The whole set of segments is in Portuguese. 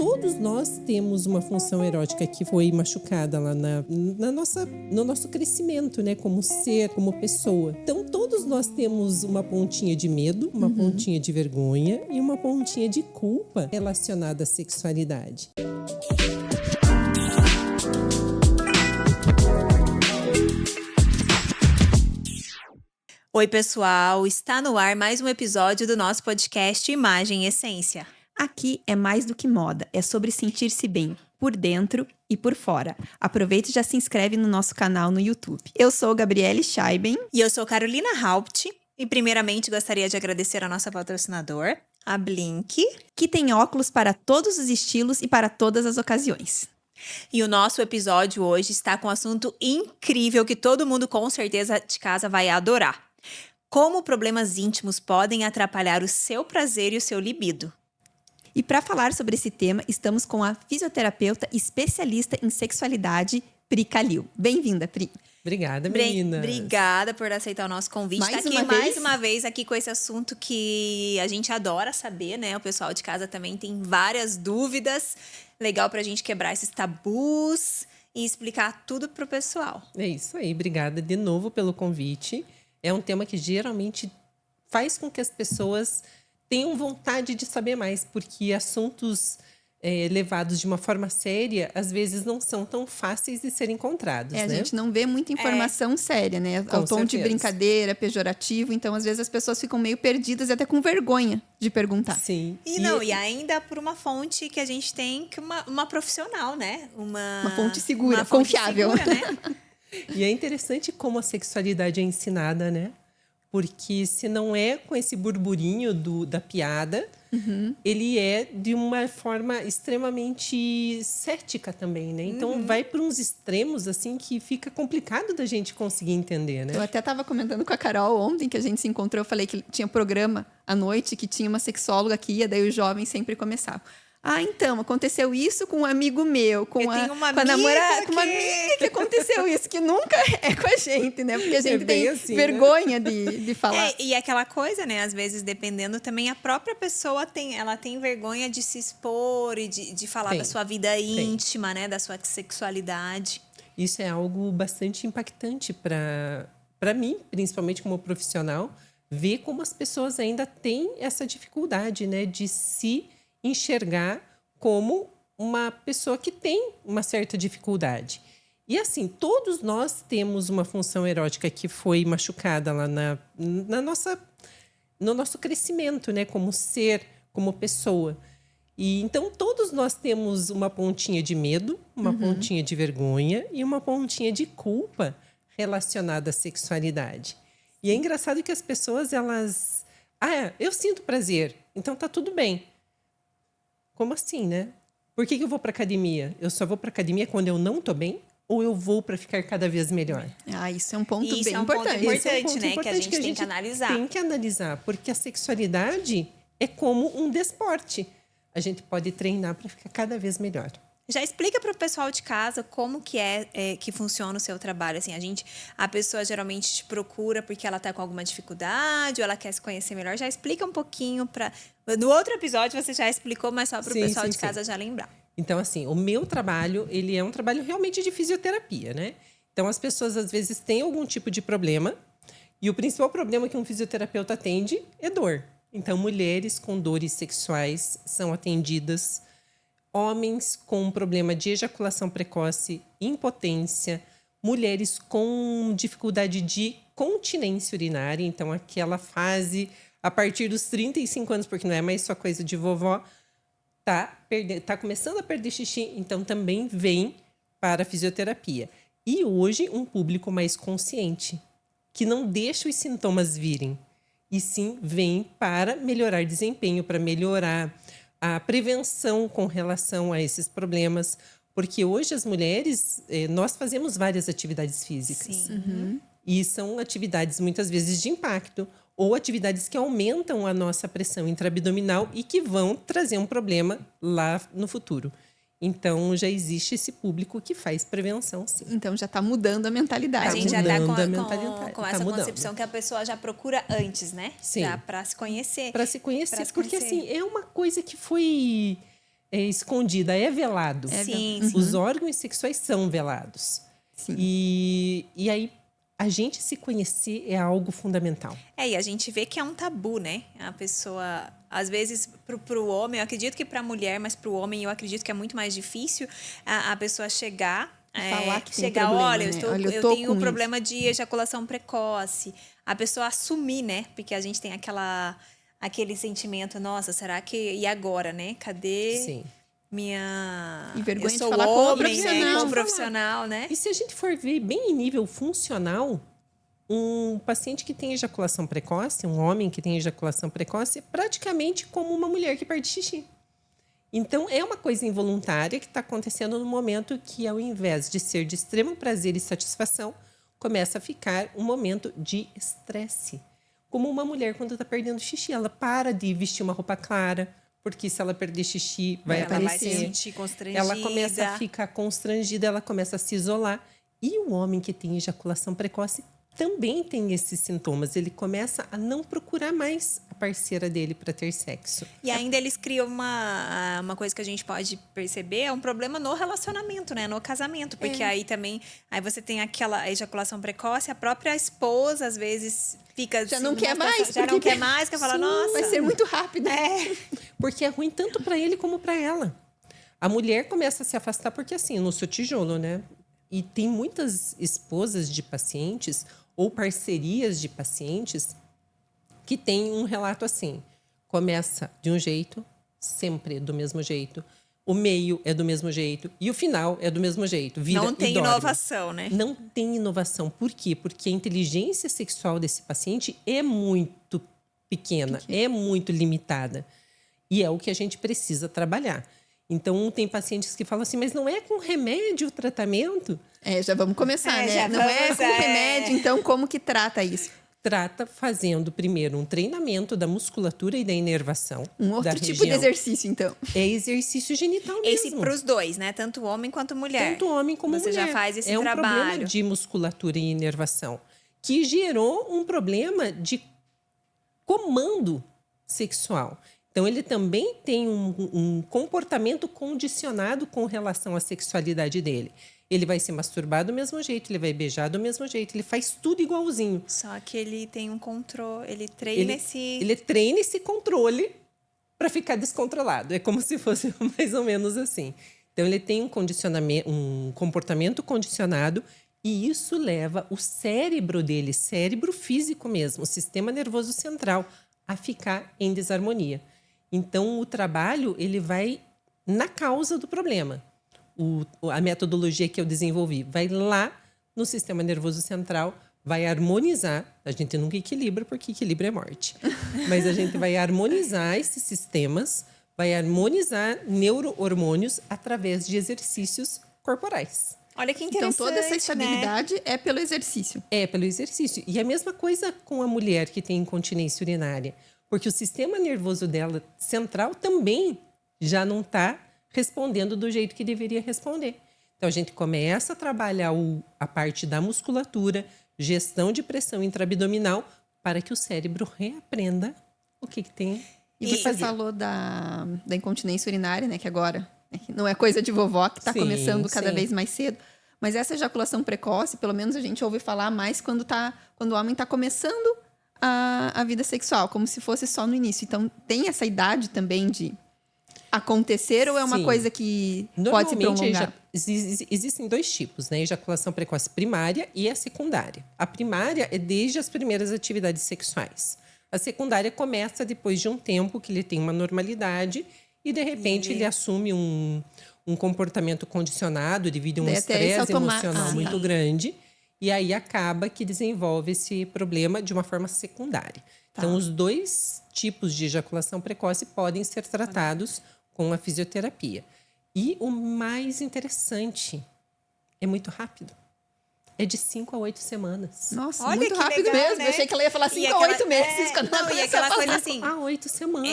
todos nós temos uma função erótica que foi machucada lá no nosso crescimento, né? Como ser, como pessoa. Então, todos nós temos uma pontinha de medo, uma pontinha de vergonha e uma pontinha de culpa relacionada à sexualidade. Oi, pessoal! Está no ar mais um episódio do nosso podcast Imagem e Essência. Aqui é mais do que moda, é sobre sentir-se bem, por dentro e por fora. Aproveita e já se inscreve no nosso canal no YouTube. Eu sou Gabriele Scheiben. E eu sou Carolina Haupt. E primeiramente gostaria de agradecer ao nosso patrocinador, a Blink, que tem óculos para todos os estilos e para todas as ocasiões. E o nosso episódio hoje está com um assunto incrível que todo mundo com certeza de casa vai adorar. Como problemas íntimos podem atrapalhar o seu prazer e o seu libido. E para falar sobre esse tema, estamos com a fisioterapeuta especialista em sexualidade, Pri Calil. Bem-vinda, Pri. Obrigada, menina. Obrigada por aceitar o nosso convite. Mais uma vez aqui com esse assunto que a gente adora saber, né? O pessoal de casa também tem várias dúvidas. Legal pra gente quebrar esses tabus e explicar tudo pro pessoal. É isso aí. Obrigada de novo pelo convite. É um tema que geralmente faz com que as pessoas tenham vontade de saber mais, porque assuntos levados de uma forma séria, às vezes não são tão fáceis de serem encontrados, né? A gente não vê muita informação séria, né? Ao tom de brincadeira, pejorativo. Então, às vezes, as pessoas ficam meio perdidas e até com vergonha de perguntar. Sim. E ainda por uma fonte que a gente tem, que uma profissional, né? Uma fonte segura, uma fonte confiável. Segura, né? E é interessante como a sexualidade é ensinada, né? Porque se não é com esse burburinho da piada, ele é de uma forma extremamente cética também, né? Então, vai para uns extremos, assim, que fica complicado da gente conseguir entender, né? Eu até estava comentando com a Carol ontem, que a gente se encontrou, eu falei que tinha programa à noite, que tinha uma sexóloga que ia, daí os jovens sempre começavam. Ah, então, aconteceu isso com um amigo meu, com a namorada, com uma amiga que aconteceu isso, que nunca é com a gente, né? Porque a gente tem assim, vergonha, né? de falar. E aquela coisa, né? Às vezes, dependendo também, a própria pessoa tem vergonha de se expor e de falar da sua vida íntima, né? Da sua sexualidade. Isso é algo bastante impactante para mim, principalmente como profissional, ver como as pessoas ainda têm essa dificuldade, né? De se enxergar como uma pessoa que tem uma certa dificuldade. E assim, todos nós temos uma função erótica que foi machucada lá no nosso crescimento, né? Como ser, como pessoa. E então todos nós temos uma pontinha de medo, uma pontinha de vergonha e uma pontinha de culpa relacionada à sexualidade. E é engraçado que as pessoas, elas... eu sinto prazer, então tá tudo bem. Como assim, né? Por que eu vou para academia? Eu só vou para academia quando eu não tô bem? Ou eu vou para ficar cada vez melhor? Isso é um ponto bem importante. importante. Isso é um ponto importante, né? Que a gente tem que analisar. Tem que analisar, porque a sexualidade é como um desporte. A gente pode treinar para ficar cada vez melhor. Já explica para o pessoal de casa como que que funciona o seu trabalho. Assim, a pessoa geralmente te procura porque ela está com alguma dificuldade ou ela quer se conhecer melhor. Já explica um pouquinho para... No outro episódio você já explicou, mas só para o pessoal de casa já lembrar. Então, assim, o meu trabalho, ele é um trabalho realmente de fisioterapia, né? Então, as pessoas, às vezes, têm algum tipo de problema e o principal problema que um fisioterapeuta atende é dor. Então, mulheres com dores sexuais são atendidas, homens com problema de ejaculação precoce, impotência, mulheres com dificuldade de continência urinária, então aquela fase a partir dos 35 anos, porque não é mais só coisa de vovó, tá começando a perder xixi, então também vem para a fisioterapia. E hoje um público mais consciente, que não deixa os sintomas virem, e sim vem para melhorar desempenho, para melhorar a prevenção com relação a esses problemas, porque hoje as mulheres, nós fazemos várias atividades físicas. Sim. E são atividades muitas vezes de impacto ou atividades que aumentam a nossa pressão intraabdominal e que vão trazer um problema lá no futuro. Então, já existe esse público que faz prevenção, sim. Então, já está mudando a mentalidade. A gente já está com essa mudando. concepção que a pessoa já procura antes, né? Sim. Para se conhecer. Para se conhecer, porque assim, é uma coisa que foi escondida, é velado. Sim, Os órgãos sexuais são velados. Sim. E aí, a gente se conhecer é algo fundamental. E a gente vê que é um tabu, né? A pessoa, às vezes, pro homem, eu acredito que pra mulher, mas pro homem eu acredito que é muito mais difícil a pessoa chegar... falar que tem chegar, problema, olha, né? eu tenho um problema de ejaculação precoce. A pessoa assumir, né? Porque a gente tem aquele sentimento, nossa, será que... E agora, né? Cadê... Sim. minha... E vergonha eu sou de falar com o homem, né? profissional. Com o profissional, né? E se a gente for ver bem em nível funcional, um paciente que tem ejaculação precoce, um homem que tem ejaculação precoce, é praticamente como uma mulher que perde xixi. Então, é uma coisa involuntária que está acontecendo no momento que, ao invés de ser de extremo prazer e satisfação, começa a ficar um momento de estresse. Como uma mulher, quando está perdendo xixi, ela para de vestir uma roupa clara, porque se ela perder xixi, vai ela aparecer. vai se sentir constrangida. Ela começa a ficar constrangida, ela começa a se isolar. E o homem que tem ejaculação precoce também tem esses sintomas. Ele começa a não procurar mais a parceira dele para ter sexo. E ainda eles criam uma coisa que a gente pode perceber, é um problema no relacionamento, né? No casamento. Porque aí também, aí você tem aquela ejaculação precoce, a própria esposa, às vezes, fica... Já assim, não quer mais. Já não quer mais, quer falar, nossa... Vai ser muito rápido. Porque é ruim tanto para ele como para ela. A mulher começa a se afastar porque, assim, no seu tijolo, né? E tem muitas esposas de pacientes ou parcerias de pacientes que têm um relato assim. Começa de um jeito, sempre do mesmo jeito. O meio é do mesmo jeito e o final é do mesmo jeito. Vira não tem e dorme. inovação, né? Não tem inovação. Por quê? Porque a inteligência sexual desse paciente é muito pequena, é muito limitada. E é o que a gente precisa trabalhar. Então, tem pacientes que falam assim, mas não é com remédio o tratamento? Já vamos começar, né? Não é com remédio, então como que trata isso? Trata fazendo primeiro um treinamento da musculatura e da inervação. Um outro tipo de exercício, então. É exercício genital mesmo. Esse para os dois, né? Tanto homem quanto mulher. Tanto homem como mulher. Você já faz esse trabalho. É um problema de musculatura e inervação que gerou um problema de comando sexual. Então, ele também tem um comportamento condicionado com relação à sexualidade dele. Ele vai se masturbar do mesmo jeito, ele vai beijar do mesmo jeito, ele faz tudo igualzinho. Só que ele tem um controle, ele treina Ele treina esse controle para ficar descontrolado. É como se fosse mais ou menos assim. Então, ele tem um comportamento condicionado e isso leva o cérebro dele, cérebro físico mesmo, o sistema nervoso central, a ficar em desarmonia. Então, o trabalho ele vai na causa do problema. A metodologia que eu desenvolvi vai lá no sistema nervoso central, vai harmonizar. A gente nunca equilibra, porque equilíbrio é morte. Mas a gente vai harmonizar esses sistemas, vai harmonizar neurohormônios através de exercícios corporais. Olha que interessante, então, toda essa estabilidade, né? É pelo exercício. É pelo exercício. E a mesma coisa com a mulher que tem incontinência urinária. Porque o sistema nervoso dela central também já não está respondendo do jeito que deveria responder. Então, a gente começa a trabalhar a parte da musculatura, gestão de pressão intraabdominal, para que o cérebro reaprenda o que tem e você fazer. Falou da incontinência urinária, né? Que agora não é coisa de vovó, que está começando cada vez mais cedo. Mas essa ejaculação precoce, pelo menos a gente ouve falar mais quando o homem está começando a vida sexual, como se fosse só no início. Então, tem essa idade também de acontecer ou é uma coisa que pode se prolongar? Existem dois tipos, né? Ejaculação precoce primária e a secundária. A primária é desde as primeiras atividades sexuais. A secundária começa depois de um tempo que ele tem uma normalidade e, de repente, ele assume um comportamento condicionado devido a um estresse emocional muito grande. E aí acaba que desenvolve esse problema de uma forma secundária. Então, os dois tipos de ejaculação precoce podem ser tratados com a fisioterapia. E o mais interessante, é muito rápido. É de 5 a 8 semanas. Nossa, olha muito rápido legal, mesmo. né? Eu achei que ela ia falar 5 a 8 meses. E aquela coisa assim... Há 8 semanas.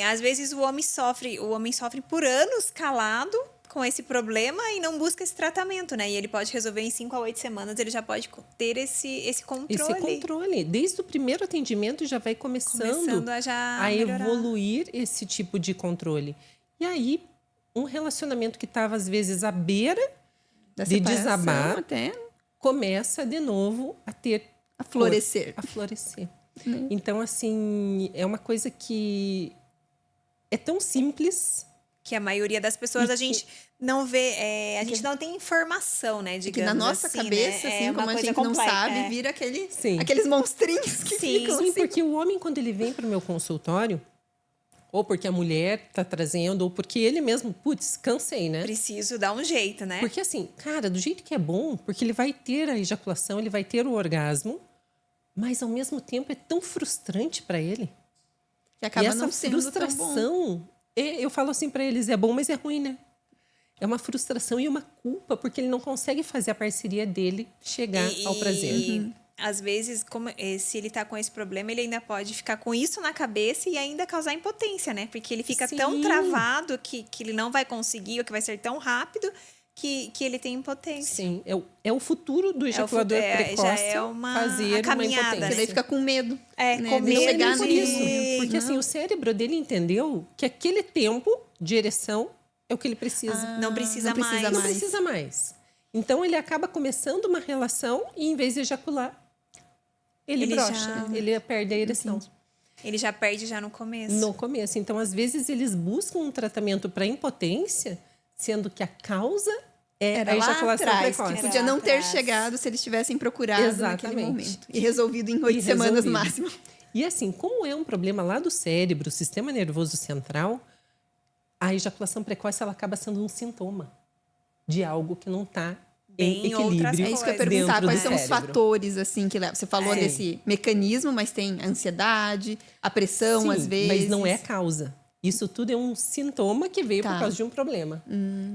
Às vezes o homem sofre por anos calado com esse problema e não busca esse tratamento, né? E ele pode resolver em 5 a 8 semanas, ele já pode ter esse controle. Esse controle. Desde o primeiro atendimento já vai começando a evoluir esse tipo de controle. E aí, um relacionamento que estava, às vezes, à beira Da de separação desabar, até começa de novo a ter a florescer. a florescer. Então, assim, é uma coisa que é tão simples. Que a maioria das pessoas a gente não vê, a gente não tem informação, né? Que na nossa assim, cabeça, né? assim, como a gente não sabe, vira aqueles monstrinhos que ficam Sim, assim. porque o homem, quando ele vem para o meu consultório, ou porque a mulher está trazendo, ou porque ele mesmo, putz, cansei, né? Preciso dar um jeito, né? Porque assim, cara, do jeito que é bom, porque ele vai ter a ejaculação, ele vai ter o orgasmo, mas ao mesmo tempo é tão frustrante para ele. Que acaba e essa não sendo tão bom. frustração, eu falo assim para eles, é bom, mas é ruim, né? É uma frustração e uma culpa, porque ele não consegue fazer a parceria dele chegar ao prazer. E às vezes, se ele tá com esse problema, ele ainda pode ficar com isso na cabeça e ainda causar impotência, né? Porque ele fica tão travado que ele não vai conseguir, ou que vai ser tão rápido, que ele tem impotência. Sim, é o futuro do ejaculador precoce já é fazer caminhada, uma impotência. Porque daí fica com medo. Com de medo chegar por nesse isso. momento. Porque assim, o cérebro dele entendeu que aquele tempo de ereção é o que ele precisa. Não precisa não precisa mais. Não precisa mais. Então, ele acaba começando uma relação e, em vez de ejacular, ele brocha, ele perde a ereção. Ele já perde já no começo. No começo. Então, às vezes, eles buscam um tratamento para impotência, sendo que a causa Era a lá ejaculação atrás, precoce. que podia não ter chegado se eles tivessem procurado naquele momento. E resolvido em 8 semanas máximo. E assim, como é um problema lá do cérebro, o sistema nervoso central, a ejaculação precoce ela acaba sendo um sintoma de algo que não está em equilíbrio. É isso que eu ia perguntar, quais são os cérebro. fatores assim que levam? Você falou desse mecanismo, mas tem a ansiedade, a pressão, Sim, às vezes. mas não é causa. Isso tudo é um sintoma que veio por causa de um problema.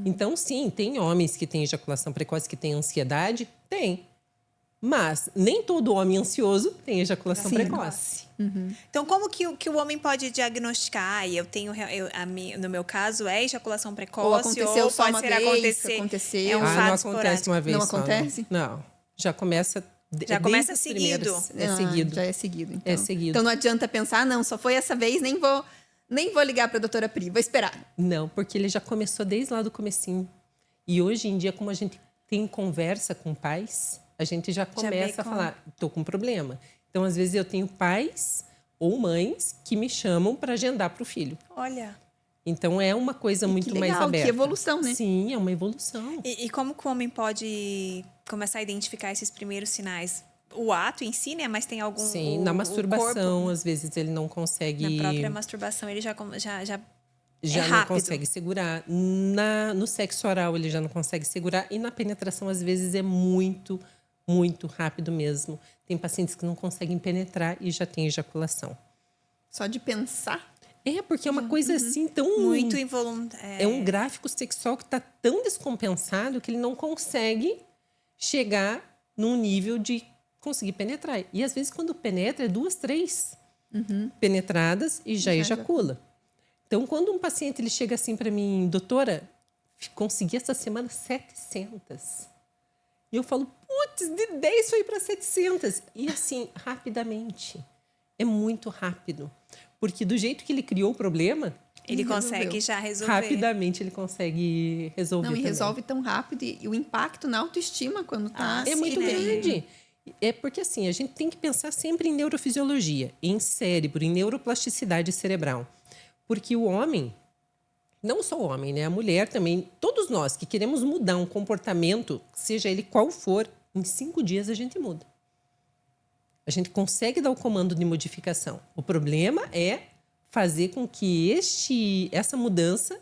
Então, sim, tem homens que têm ejaculação precoce, que têm ansiedade? Tem. Mas nem todo homem ansioso tem ejaculação precoce. Então, como que o homem pode diagnosticar? No meu caso, é ejaculação precoce, ou aconteceu só pode uma ser vez, É um não fato acontece esporádico. uma vez Não só, acontece? Não. Já começa... começa os seguido. primeiros. É seguido. Já é seguido, então. É seguido. Então não adianta pensar, não, só foi essa vez, nem vou ligar para a doutora Pri, vou esperar. Não, porque ele já começou desde lá do comecinho. E hoje em dia, como a gente tem conversa com pais, a gente já começa a falar, estou com um problema. Então, às vezes, eu tenho pais ou mães que me chamam para agendar para o filho. Olha. Então, é uma coisa muito mais aberta. Que evolução, né? Sim, é uma evolução. E como que o homem pode começar a identificar esses primeiros sinais? O ato em si, né? Mas tem algum... Sim, na masturbação, às vezes, ele não consegue... Na própria masturbação, ele já não consegue segurar. No sexo oral, ele já não consegue segurar. E na penetração, às vezes, é muito, muito rápido mesmo. Tem pacientes que não conseguem penetrar e já tem ejaculação. Só de pensar? É, porque é uma coisa assim tão... Muito involuntário. É um gráfico sexual que está tão descompensado que ele não consegue chegar num nível de conseguir penetrar. E, às vezes, quando penetra, é 2, 3 penetradas e já ejacula. Então, quando um paciente ele chega assim para mim, doutora, consegui essa semana 700. E eu falo, putz, de 10 foi para 700. E assim, rapidamente. É muito rápido. Porque do jeito que ele criou o problema... Ele consegue já resolver. Rapidamente ele consegue resolver. Não, e também. resolve tão rápido. E o impacto na autoestima quando tá... É muito grande. É porque assim, a gente tem que pensar sempre em neurofisiologia, em cérebro, em neuroplasticidade cerebral. Porque o homem, não só o homem, né? A mulher também, todos nós que queremos mudar um comportamento, seja ele qual for, em 5 dias a gente muda. A gente consegue dar o comando de modificação. O problema é fazer com que essa mudança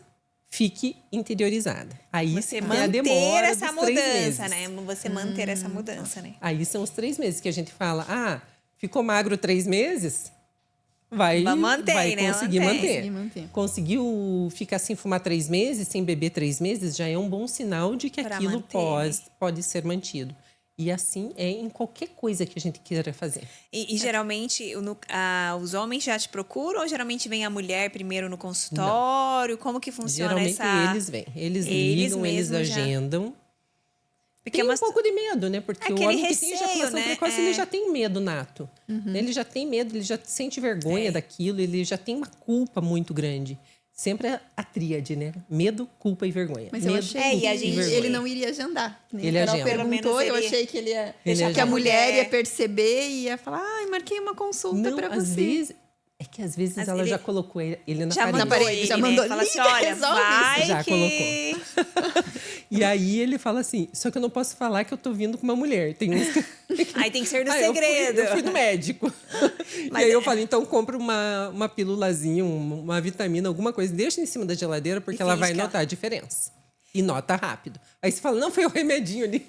fique interiorizada. Aí você manter a demora essa mudança, né? Você manter essa mudança, né? Aí são os 3 meses que a gente fala, ficou magro 3 meses? Vai conseguir manter. Conseguiu ficar sem fumar 3 meses, sem beber 3 meses, já é um bom sinal de que aquilo pode ser mantido. E assim é em qualquer coisa que a gente queira fazer. E geralmente os homens já te procuram ou geralmente vem a mulher primeiro no consultório? Não. Como que funciona geralmente eles vêm. Eles ligam, eles agendam. Porque tem um pouco de medo, né? Porque o homem que tem ejaculação precoce, ele já tem medo nato. Ele já tem medo, ele já sente vergonha daquilo, ele já tem uma culpa muito grande. Sempre a tríade, né? Medo, culpa e vergonha. Mas Medo, eu achei e a que gente- ele não iria agendar. Nem Ele a Carol agenda. perguntou, Pelo menos eu ele- achei que ele ia... Ele que a agenda. mulher ia perceber e ia falar, ai, marquei uma consulta Não, pra às você. vezes... É que às vezes Mas ela ele- já colocou ele na Já parede. mandou parede, ele, já né? mandou, Fala assim, liga, olha, resolve vai isso. Já que... E aí ele fala assim, só que eu não posso falar que eu tô vindo com uma mulher. Tem uns que... Aí tem que ser do Ah, segredo. Eu fui no médico. Mas e aí eu é- falei, então compra uma pílulazinha, uma vitamina, alguma coisa. Deixa em cima da geladeira, porque E ela finge vai que ela- notar a diferença. E nota rápido. Aí você fala, não, foi o remedinho ali.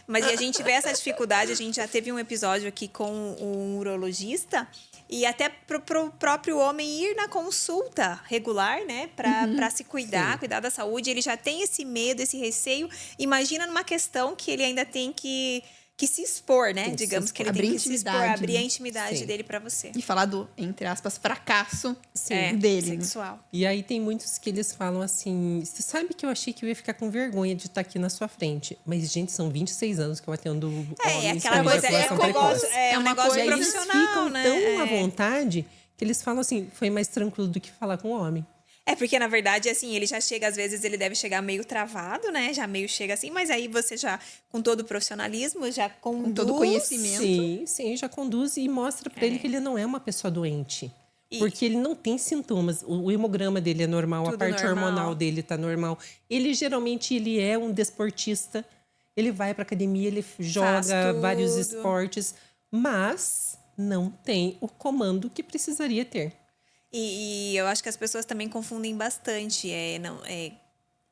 Mas e a gente vê essa dificuldade, a gente já teve um episódio aqui com um urologista e até pro próprio homem ir na consulta regular, né, pra se cuidar, Sim. cuidar da saúde, ele já tem esse medo, esse receio. Imagina numa questão que ele ainda tem que se expor, né? Tem que se Digamos que ele expor. tem Abrir que se expor, intimidade, abrir a né? intimidade Sim. dele pra você. E falar do, entre aspas, fracasso É, dele. Né? sexual. E aí tem muitos que eles falam assim, você sabe que eu achei que eu ia ficar com vergonha de estar aqui na sua frente. Mas, gente, são 26 anos que eu atendo homens Aquela com coisa, ejaculação como- precoce. é um uma negócio coisa- E aí eles profissional, ficam né? tão à É. vontade que eles falam assim, foi mais tranquilo do que falar com o homem. É, porque, na verdade, assim, ele já chega, às vezes, ele deve chegar meio travado, né? Já meio chega assim, mas aí você já, com todo o profissionalismo, já conduz... Com todo o conhecimento. Sim, já conduz e mostra pra ele que ele não é uma pessoa doente. E- Porque ele não tem sintomas. O hemograma dele é normal, a Tudo parte normal. hormonal dele tá normal. Ele, geralmente, ele é um desportista. Ele vai pra academia, ele joga tudo. vários esportes. Mas não tem o comando que precisaria ter. E eu acho que as pessoas também confundem bastante.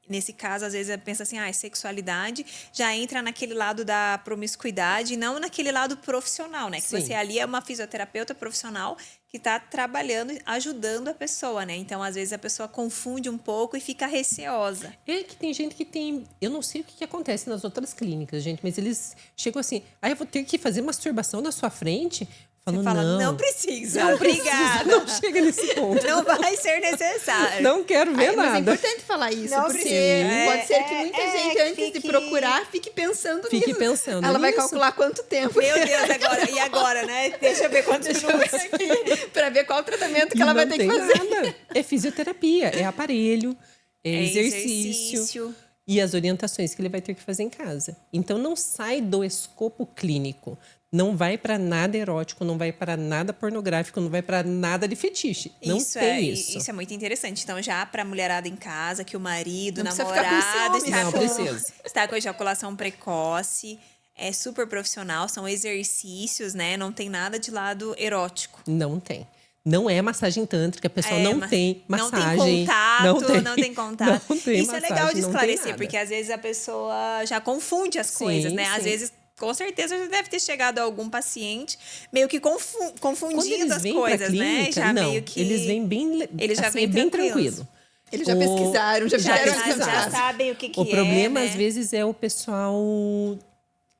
Nesse caso, às vezes, pensa assim, sexualidade já entra naquele lado da promiscuidade, não naquele lado profissional, né? Que Sim. você ali é uma fisioterapeuta profissional que está trabalhando, ajudando a pessoa, né? Então, às vezes, a pessoa confunde um pouco e fica receosa. É que tem gente que tem... Eu não sei o que acontece nas outras clínicas, gente, mas eles chegam assim... eu vou ter que fazer masturbação na sua frente? Você Falo, fala, não, não precisa, não obrigada. Não chega nesse ponto. Não vai ser necessário. Não quero ver Mas é nada. importante falar isso, Não porque precisa. pode ser que muita gente, antes fique- de procurar, fique pensando Fique nisso. pensando Ela vai nisso. calcular quanto tempo Meu Deus, agora, e agora, né? Deixa eu ver quantos minutos aqui. para ver qual tratamento que E ela vai não ter que tem fazer. nada. É fisioterapia, é aparelho, é exercício. exercício. E as orientações que ele vai ter que fazer em casa. Então, não sai do escopo clínico. Não vai para nada erótico, não vai para nada pornográfico, não vai para nada de fetiche. Não tem isso. Isso é muito interessante. Então, já para a mulherada em casa, que o marido, o Não precisa ficar com namorado ciúme. Não precisa. está com ejaculação precoce, é super profissional, são exercícios, né? Não tem nada de lado erótico. Não tem. Não é massagem tântrica, a pessoa não tem massagem. Não tem contato, não tem contato. Não tem Isso massagem, é legal de não tem esclarecer, nada. porque às vezes a pessoa já confunde as coisas, né? Às sim. vezes, com certeza, já deve ter chegado algum paciente meio que Quando confundindo eles as vêm coisas, pra clínica, né? Já não, meio que. eles vêm bem, Eles já assim, vêm bem tranquilos. tranquilo. Eles já O- pesquisaram, já já fizeram já, as pesquisaram. já cantadas. sabem o que O problema, né? às vezes, é o pessoal...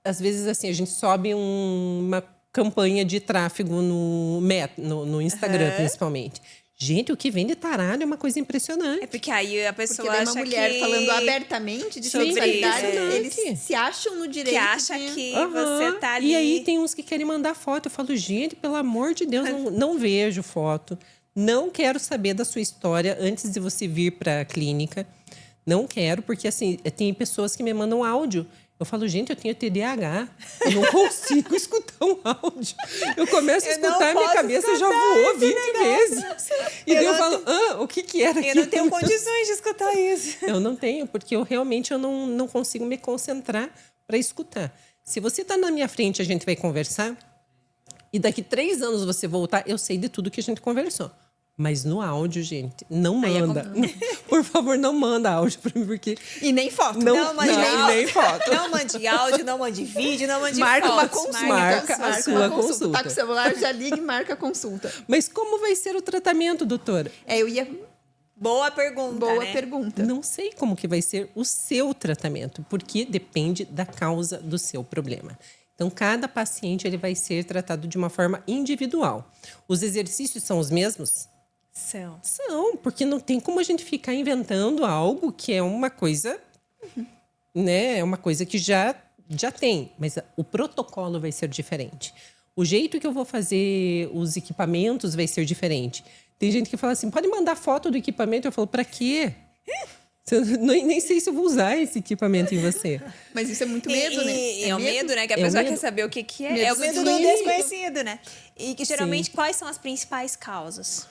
Às vezes, assim, a gente sobe uma campanha de tráfego no Instagram, principalmente. Gente, o que vem de taralho é uma coisa impressionante. É porque aí a Porque pessoa daí uma acha mulher que... falando abertamente de Sobre sexualidade, isso, é. eles se acham no direito que acha de... que Aham. você tá ali... E aí tem uns que querem mandar foto. Eu falo, gente, pelo amor de Deus, não vejo foto. Não quero saber da sua história antes de você vir para a clínica. Não quero, porque assim, tem pessoas que me mandam áudio. Eu falo, gente, eu tenho TDAH. Eu não consigo escutar um áudio. Eu começo a Eu não escutar, minha posso cabeça já escutar voou esse 20 vezes. E daí eu não falo, o que era Eu aquilo? não tenho condições de escutar isso. Eu não tenho, porque eu realmente não consigo me concentrar para escutar. Se você está na minha frente, a gente vai conversar. E daqui 3 anos você voltar, eu sei de tudo que a gente conversou. Mas no áudio, gente, não Aí é manda. Por favor, não manda áudio para mim, porque... E nem foto. Não, mande não, áudio, nem foto. Não mande áudio, não mande vídeo, não mande Marca uma fotos. consulta. Marca a Marca sua uma consulta. Tá com o celular, já liga e marca a consulta. Mas como vai ser o tratamento, doutora? Eu ia... Boa pergunta, Boa né? pergunta. Não sei como que vai ser o seu tratamento, porque depende da causa do seu problema. Então, cada paciente ele vai ser tratado de uma forma individual. Os exercícios são os mesmos? São, porque não tem como a gente ficar inventando algo que é uma coisa, né? É uma coisa que já tem, mas o protocolo vai ser diferente. O jeito que eu vou fazer os equipamentos vai ser diferente. Tem gente que fala assim, pode mandar foto do equipamento? Eu falo, pra quê? Nem sei se eu vou usar esse equipamento em você. Mas isso é muito medo, né? É o medo, né? Que a pessoa quer saber o que é. É o medo do desconhecido, né? E que geralmente, quais são as principais causas?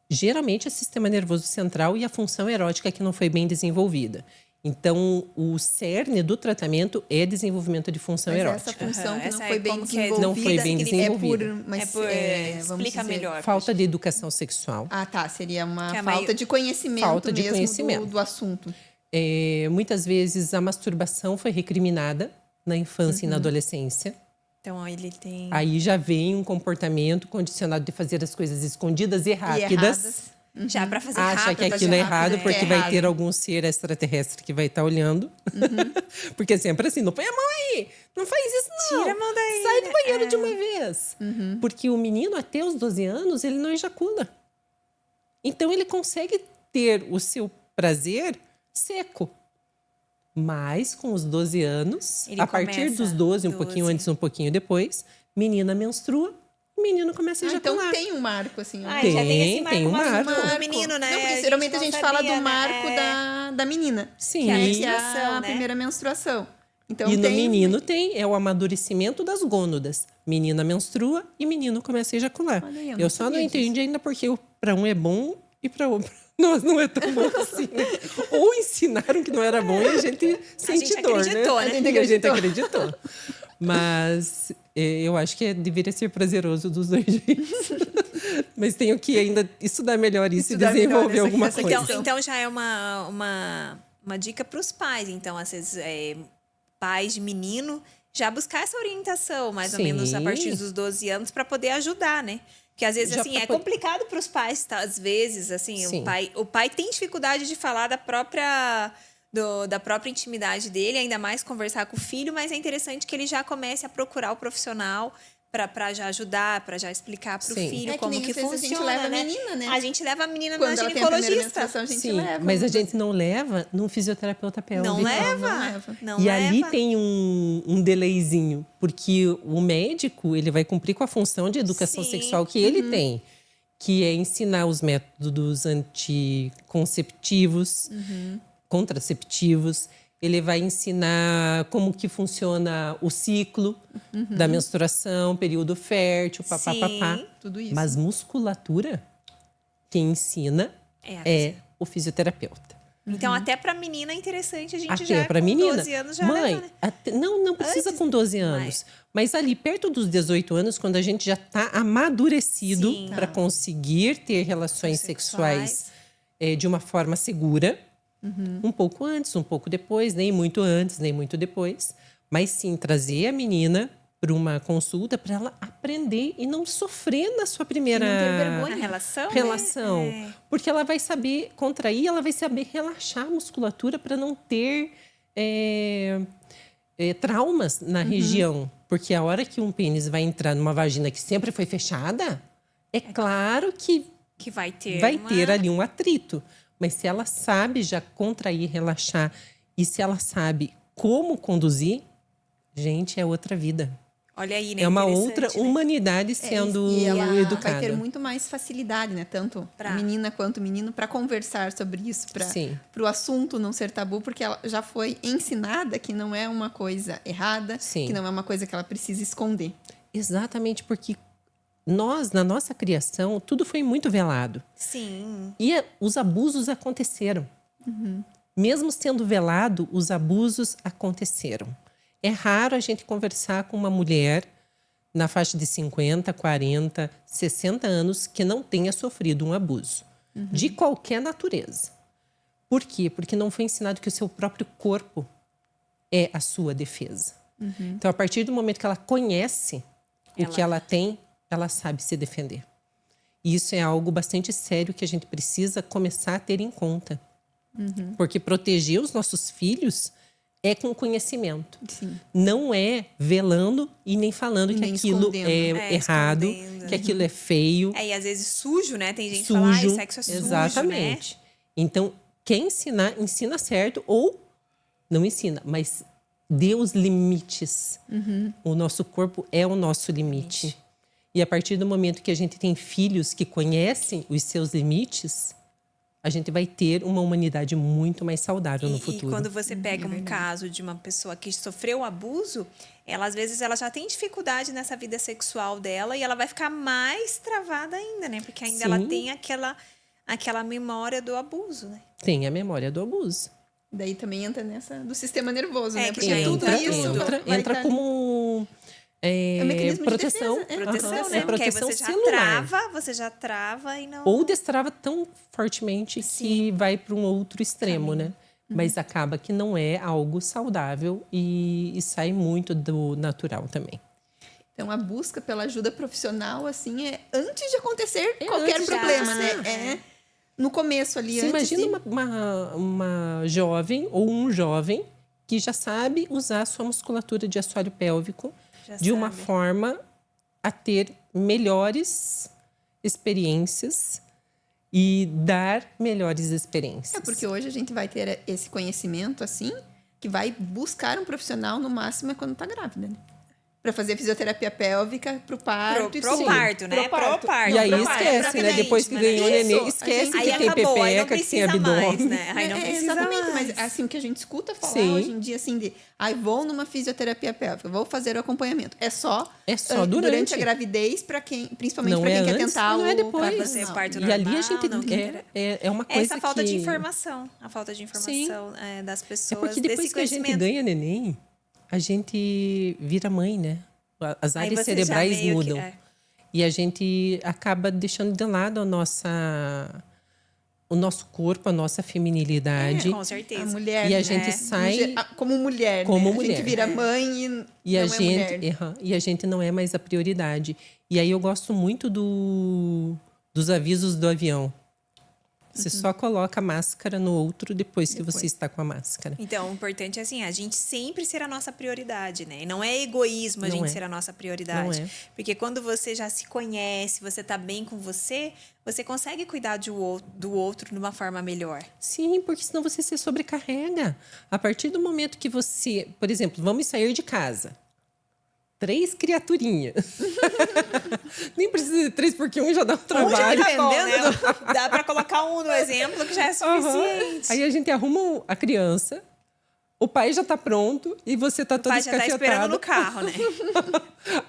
Geralmente é o sistema nervoso central e a função erótica que não foi bem desenvolvida. Então, o cerne do tratamento é desenvolvimento de função erótica. Essa função que essa não foi bem desenvolvida. Não foi bem desenvolvida. Explica melhor. Falta de educação sexual. Ah, tá. Seria uma falta de conhecimento do assunto. Muitas vezes a masturbação foi recriminada na infância e na adolescência. Então, ele tem... Aí já vem um comportamento condicionado de fazer as coisas escondidas e rápidas. Já para fazer rápido. Acha que aquilo é errado porque vai ter algum ser extraterrestre que vai estar olhando. Porque é sempre assim, não põe a mão aí, não faz isso não. Tira a mão daí. Sai do banheiro de uma vez. Porque o menino, até os 12 anos, ele não ejacula. Então, ele consegue ter o seu prazer seco. Mas, com os 12 anos, a partir dos 12, um pouquinho antes, um pouquinho depois, menina menstrua, o menino começa a ejacular. Então tem um marco, assim. Tem um marco. Do menino, né? Não, porque geralmente a gente fala do marco da menina. Sim. Que é a primeira menstruação. Então, e no menino é o amadurecimento das gônadas. Menina menstrua e menino começa a ejacular. Olha, eu só não entendi ainda porque para um é bom e para outro não é tão bom assim, né? Ou ensinaram que não era bom e a gente sente dor, acreditou, né? A gente acreditou. Mas eu acho que deveria ser prazeroso dos dois jeitos. Mas tenho que ainda estudar melhor isso e desenvolver alguma coisa. Então já é uma dica para os pais. Então, às vezes, pais de menino já buscar essa orientação, mais ou menos a partir dos 12 anos, para poder ajudar, né? Porque às vezes, assim, é complicado para os pais, tá? Às vezes, assim, o pai tem dificuldade de falar da própria intimidade dele, ainda mais conversar com o filho, mas é interessante que ele já comece a procurar o profissional para já ajudar, para já explicar para o filho como que funciona. A gente leva a menina, né? A gente leva a menina quando na ela tem a primeira ginecologista. menstruação, a gente leva. Mas a gente não leva num fisioterapeuta pélvico. Não leva. E ali tem um delayzinho, porque o médico ele vai cumprir com a função de educação sexual que ele tem, que é ensinar os métodos anticonceptivos, contraceptivos. Ele vai ensinar como que funciona o ciclo da menstruação, período fértil, papapá. Tudo isso. Mas musculatura, quem ensina é o fisioterapeuta. Então, até para menina é interessante a gente até já pra com menina. 12 anos já Mãe, leva, né? não precisa com 12 anos. Mas ali, perto dos 18 anos, quando a gente já está amadurecido para conseguir ter relações sexuais de uma forma segura, um pouco antes, um pouco depois, nem muito antes, nem muito depois. Mas sim, trazer a menina para uma consulta para ela aprender e não sofrer na sua primeira relação. Né? Porque ela vai saber contrair, ela vai saber relaxar a musculatura para não ter traumas na região. Porque a hora que um pênis vai entrar numa vagina que sempre foi fechada, é claro que vai ter ali um atrito. Mas se ela sabe já contrair, relaxar, e se ela sabe como conduzir, gente, é outra vida. Olha aí, né? É uma outra humanidade sendo e ela educada. vai ter muito mais facilidade, né? Tanto a menina quanto o menino, para conversar sobre isso, para o assunto não ser tabu, porque ela já foi ensinada que não é uma coisa errada, que não é uma coisa que ela precisa esconder. Exatamente, porque nós, na nossa criação, tudo foi muito velado. Sim. E os abusos aconteceram. Mesmo sendo velado, os abusos aconteceram. É raro a gente conversar com uma mulher na faixa de 50, 40, 60 anos que não tenha sofrido um abuso. De qualquer natureza. Por quê? Porque não foi ensinado que o seu próprio corpo é a sua defesa. Então, a partir do momento que ela conhece o que ela tem, ela sabe se defender. E isso é algo bastante sério que a gente precisa começar a ter em conta. Porque proteger os nossos filhos é com conhecimento. Não é velando e nem falando que aquilo é errado, que aquilo é feio. E às vezes sujo, né? Tem gente que fala, sexo é sujo, exatamente. Né? Então, quem ensinar, ensina certo ou não ensina, mas dê os limites. O nosso corpo é o nosso limite. E a partir do momento que a gente tem filhos que conhecem os seus limites, a gente vai ter uma humanidade muito mais saudável no futuro. E quando você pega um caso de uma pessoa que sofreu abuso, ela às vezes ela já tem dificuldade nessa vida sexual dela e ela vai ficar mais travada ainda, né? Porque ainda ela tem aquela memória do abuso, né? Tem a memória do abuso. Daí também entra nessa do sistema nervoso, né? Porque entra como um mecanismo proteção, de defesa. Proteção, né? Porque aí você já trava e não... Ou destrava tão fortemente que vai para um outro extremo, né? Mas acaba que não é algo saudável e sai muito do natural também. Então, a busca pela ajuda profissional, assim, é antes de acontecer qualquer problema, né? É no começo ali. Você imagina uma jovem ou um jovem que já sabe usar a sua musculatura de assoalho pélvico de uma forma a ter melhores experiências e dar melhores experiências. É porque hoje a gente vai ter esse conhecimento, assim, que vai buscar um profissional no máximo quando tá grávida, né? Pra fazer fisioterapia pélvica pro parto. Pro parto, né? Pro parto. E aí esquece, né? Depois que ganhou o neném, esquece que tem pepeca, que tem abdômen. Né? Aí não precisa exatamente, mais. mas assim, o que a gente escuta falar hoje em dia, assim, de vou numa fisioterapia pélvica, vou fazer o acompanhamento. É só durante a gravidez, principalmente para quem quer tentar não é depois. Fazer o parto normal. E ali a gente é uma coisa essa falta de informação. A falta de informação das pessoas. É porque depois que a gente ganha neném, a gente vira mãe, né? As áreas cerebrais mudam. E a gente acaba deixando de lado o nosso corpo, a nossa feminilidade. Com certeza. A mulher, e a gente sai como mulher, como né? mulher. A gente vira mãe e a não gente, é mulher. E a gente não é mais a prioridade. E aí eu gosto muito dos avisos do avião. Você só coloca a máscara no outro depois que você está com a máscara. Então, o importante é assim, a gente sempre ser a nossa prioridade, né? E não é egoísmo a gente ser a nossa prioridade. Não é. Porque quando você já se conhece, você tá bem com você consegue cuidar do outro de uma forma melhor. Sim, porque senão você se sobrecarrega. A partir do momento que você... Por exemplo, vamos sair de casa. 3 criaturinhas. Nem precisa de 3, porque um já dá um trabalho. Tá bom, né? Dá para colocar um no exemplo que já é suficiente. Aí a gente arruma a criança, o pai já tá pronto e você tá todo escafetado. O pai já tá esperando no carro, né?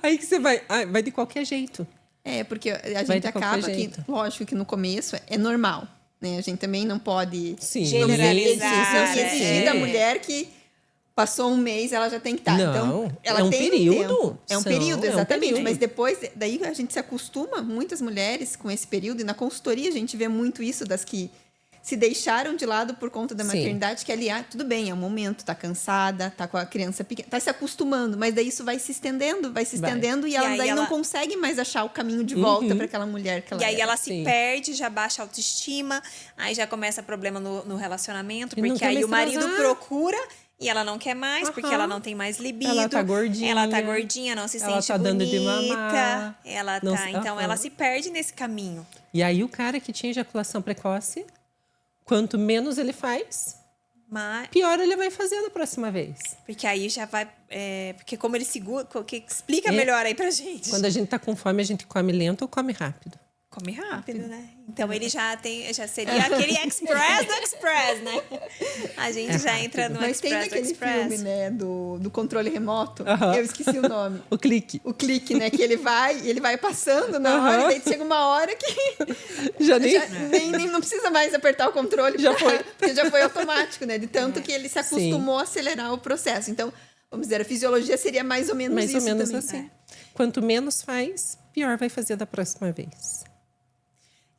Aí que você vai de qualquer jeito. É, porque a gente acaba que, lógico que no começo é normal, né? A gente também não pode generalizar. Exigir da mulher que passou um mês, ela já tem que estar. Não, então, ela é um tem período. Tempo. É um período, exatamente. É um período. Mas depois, daí a gente se acostuma, muitas mulheres, com esse período. E na consultoria a gente vê muito isso, das que se deixaram de lado por conta da maternidade, que ali, tudo bem, é um momento, tá cansada, tá com a criança pequena, tá se acostumando. Mas daí isso vai se estendendo e ela daí não consegue mais achar o caminho de volta para aquela mulher que ela E aí ela se perde, já baixa a autoestima, aí já começa problema no relacionamento, porque aí o marido procura... E ela não quer mais, porque ela não tem mais libido. Ela tá gordinha. Não se ela sente tá bonita. dando de mamar. Então, ela se perde nesse caminho. E aí, o cara que tinha ejaculação precoce, quanto menos ele faz, pior ele vai fazer da próxima vez. Porque aí já vai... porque como ele segura... Explica melhor aí pra gente. Quando a gente tá com fome, a gente come lento ou come rápido? Come rápido, né? Então ele já seria aquele express do express, né? A gente já entra no Mas express tem aquele filme, né, do controle remoto. Eu esqueci o nome. O clique. O clique, né? Que ele vai passando na hora, e daí chega uma hora que nem não precisa mais apertar o controle. Porque já foi automático, né? De tanto que ele se acostumou a acelerar o processo. Então, vamos dizer, a fisiologia seria mais ou menos isso também. Assim. Quanto menos faz, pior vai fazer da próxima vez.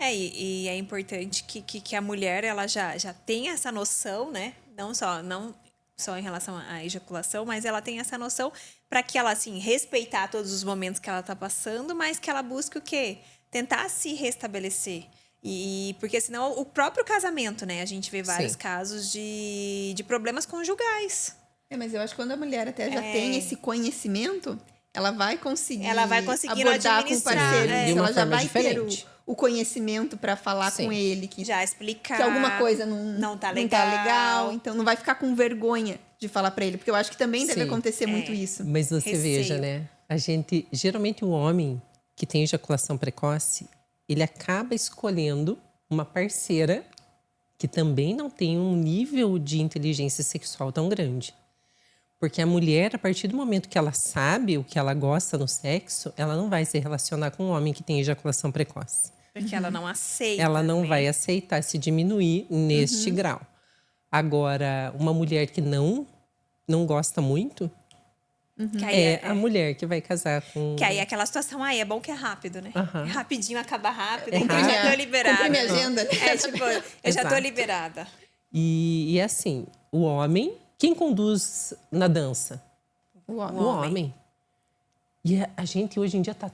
E é importante que a mulher ela já tenha essa noção, né? Não só em relação à ejaculação, mas ela tem essa noção para que ela, assim, respeitar todos os momentos que ela está passando, mas que ela busque o quê? Tentar se restabelecer. Porque senão o próprio casamento, né? A gente vê vários casos de problemas conjugais. Mas eu acho que quando a mulher até já tem esse conhecimento... Ela vai conseguir abordar com o parceiro. Ela já vai diferente. ter o conhecimento para falar com ele. Já explicar. Que alguma coisa não tá legal. Então, não vai ficar com vergonha de falar para ele. Porque eu acho que também deve acontecer muito isso. Mas você veja, né? Geralmente o homem, que tem ejaculação precoce, ele acaba escolhendo uma parceira que também não tem um nível de inteligência sexual tão grande. Porque a mulher, a partir do momento que ela sabe o que ela gosta no sexo, ela não vai se relacionar com um homem que tem ejaculação precoce. Porque ela não aceita. Ela não né? vai aceitar se diminuir neste grau. Agora, uma mulher que não gosta muito, Que aí é a mulher que vai casar com... Que aí é aquela situação, é bom que é rápido, né? Aham. É rapidinho, acaba rápido, É então eu já tô rápido. liberada. Cumprir minha agenda, né? É, tipo, eu já tô Exato. liberada. E assim, o homem... Quem conduz na dança? O O homem. homem. E a gente hoje em dia tá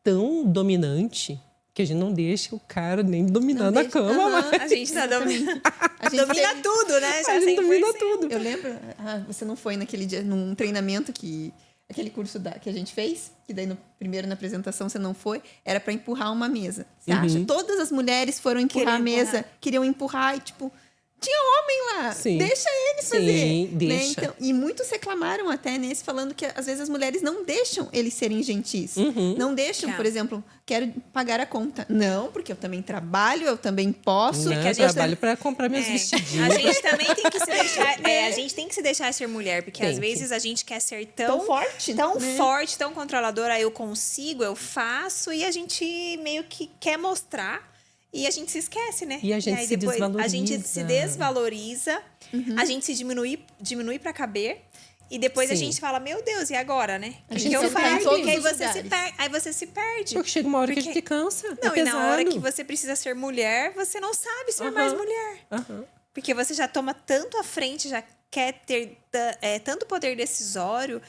tão dominante que a gente não deixa o cara nem dominar Não na deixa. cama. Aham. Mas A gente tá dominando. A gente Domina teve- tudo, né? Já a gente domina 100%. tudo. Eu lembro, você não foi naquele dia, num treinamento aquele curso que a gente fez, que daí primeiro na apresentação você não foi, era para empurrar uma mesa. Você acha? Todas as mulheres foram empurrar a Queriam mesa, queriam empurrar e tipo, tinha homem lá, Sim. deixa ele fazer. Sim, Né? deixa. Então, e muitos reclamaram até nesse, falando que às vezes as mulheres não deixam eles serem gentis. Não deixam, Tá. por exemplo, quero pagar a conta. Não, porque eu também trabalho, eu também posso. Não, que a eu gente trabalho para comprar meus A vestidinhos. gente também tem que se deixar. A gente tem que se deixar ser mulher, porque Tem às que. vezes a gente quer ser Tão tão forte, tão né? forte, tão controladora. Eu consigo, eu faço, e a gente meio que quer mostrar. E a gente se esquece, né? E a gente aí se depois a gente desvaloriza. se desvaloriza, a gente se diminui para caber. E depois a Sim. gente fala, meu Deus, e agora, né? O gente que eu quer estar em faço? todos Porque aí os você se lugares. perde. Aí você se perde. Porque chega uma hora que a Porque- gente cansa. Não, é e na hora pesado. que você precisa ser mulher, você não sabe ser mais mulher. Aham. Porque você já toma tanto à frente, já quer ter tanto poder decisório,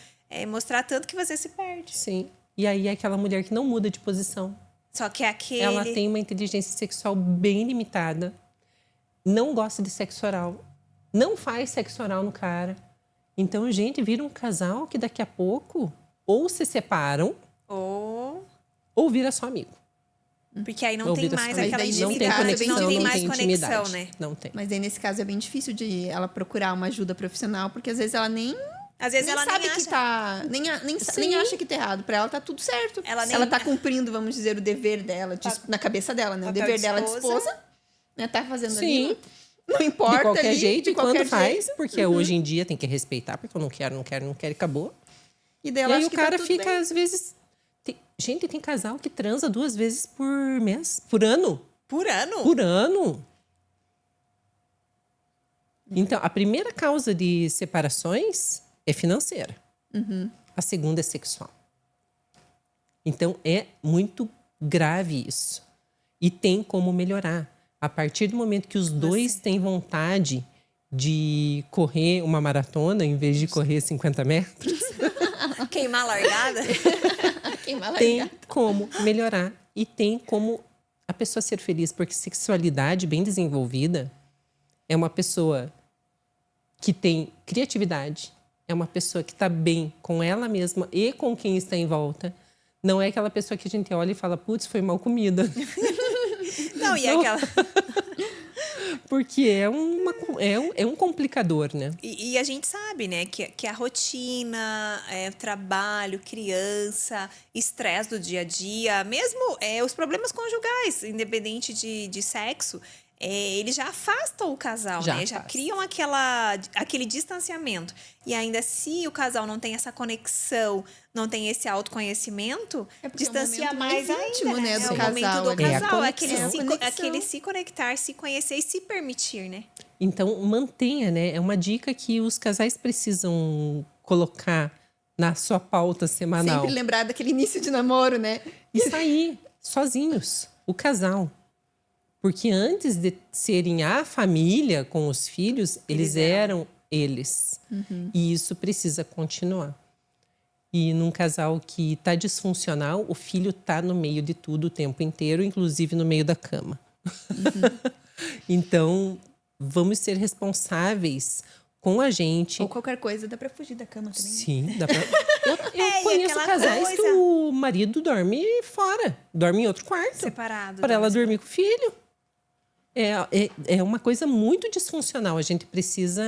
mostrar tanto que você se perde. Sim. E aí é aquela mulher que não muda de posição. Só que é aquele. Ela tem uma inteligência sexual bem limitada. Não gosta de sexo oral. Não faz sexo oral no cara. Então, gente, vira um casal que daqui a pouco ou se separam ou vira só amigo. Porque aí não Ou tem vira mais só amigo. aquela Mas daí Não tem Intimidade, conexão, não tem não mais tem conexão, intimidade. né? Não tem. Mas aí, nesse caso, é bem difícil de ela procurar uma ajuda profissional, porque às vezes ela nem, Às vezes nem ela sabe nem que acha. tá. Nem acha que tá errado. Pra ela tá tudo certo. Ela nem- Ela tá cumprindo, vamos dizer, o dever dela, na cabeça dela, né? O Papel dever de dela de esposa. esposa. Né? Tá fazendo Sim. ali. Não importa. De qualquer ali, jeito, de e quando qualquer faz, jeito. porque hoje em dia tem que respeitar, porque eu não quero e acabou. E daí E ela aí acha o que cara tá tudo fica, bem. às vezes... Gente, tem casal que transa 2 vezes por mês, por ano. Por ano? Por ano. Então, a primeira causa de separações é financeira. A segunda é sexual. Então, é muito grave isso. E tem como melhorar. A partir do momento que os dois têm vontade de correr uma maratona, em vez de correr 50 metros, Queimar a largada? Queimar a tem largada. como melhorar. E tem como a pessoa ser feliz. Porque sexualidade bem desenvolvida é uma pessoa que tem criatividade. É uma pessoa que está bem com ela mesma e com quem está em volta. Não é aquela pessoa que a gente olha e fala, putz, foi mal comida. Não, e aquela. Porque é um complicador, né? E a gente sabe, né, que a rotina, trabalho, criança, estresse do dia a dia, mesmo os problemas conjugais, independente de sexo, eles já afastam o casal, Já né? Já afasta. criam aquele distanciamento. E ainda se o casal não tem essa conexão, não tem esse autoconhecimento, É porque é um distancia momento mais mais ainda, íntimo, né, É do o casal momento do ali. É a casal, conexão. aquele se conectar, se conhecer e se permitir, né? Então, mantenha, né? É uma dica que os casais precisam colocar na sua pauta semanal. Sempre lembrar daquele início de namoro, né? E sair sozinhos, o casal. Porque antes de serem a família com os filhos, eles eram eles. E isso precisa continuar. E num casal que está disfuncional, o filho está no meio de tudo o tempo inteiro, inclusive no meio da cama. Então, vamos ser responsáveis com a gente. Ou qualquer coisa, dá pra fugir da cama também. né? Sim, dá pra... Eu e conheço aquela casais que coisa. o marido dorme fora, dorme em outro quarto. Separado. Para ela dormir com o filho. É uma coisa muito disfuncional. A gente precisa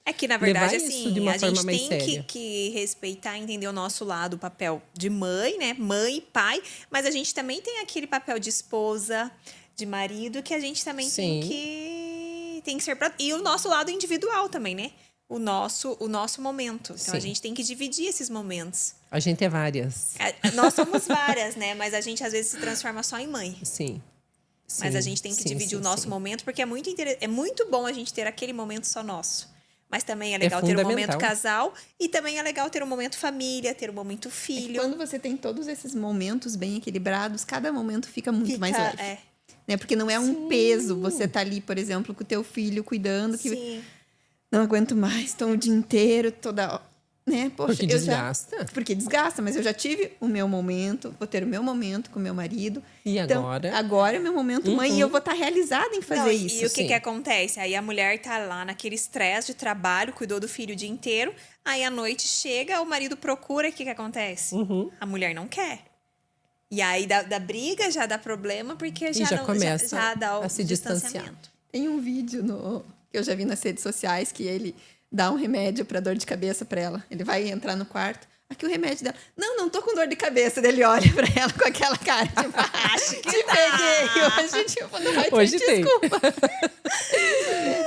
É que, na verdade, levar isso assim, de uma a forma gente mais tem séria. que respeitar, entender o nosso lado, o papel de mãe, né? Mãe e pai, mas a gente também tem aquele papel de esposa, de marido, que a gente também Sim. tem que ser... E o nosso lado individual também, né? O nosso momento. Então, a Sim. gente tem que dividir esses momentos. A gente é várias. Nós somos várias, né? Mas a gente, às vezes, se transforma só em mãe. Sim. Mas a Sim, gente tem que sim, dividir sim, o nosso sim. momento, porque é muito bom a gente ter aquele momento só nosso. Mas também é legal ter um momento fundamental. casal e também é legal ter um momento família, ter um momento É que filho. quando você tem todos esses momentos bem equilibrados, cada momento fica muito mais leve. Né? Porque não é um peso você tá ali, por exemplo, com o teu filho cuidando, que Sim. não aguento mais, estou o dia inteiro, toda... Né? Poxa, Porque desgasta. Porque desgasta, mas eu já tive o meu momento, vou ter o meu momento com o meu marido. E então, agora é o meu momento mãe e eu vou estar realizada em fazer isso. E o que acontece? Aí a mulher tá lá naquele estresse de trabalho, cuidou do filho o dia inteiro, aí à noite chega, o marido procura, o que acontece? A mulher não quer. E aí dá briga, já dá problema, porque já dá o a se distanciamento. Tem um vídeo que eu já vi nas redes sociais que ele dá um remédio para dor de cabeça para ela. Ele vai entrar no quarto. Aqui o remédio dela. Não tô com dor de cabeça. Daí ele olha para ela com aquela cara de acho que te peguei hoje. Tipo, não vai ter hoje desculpa.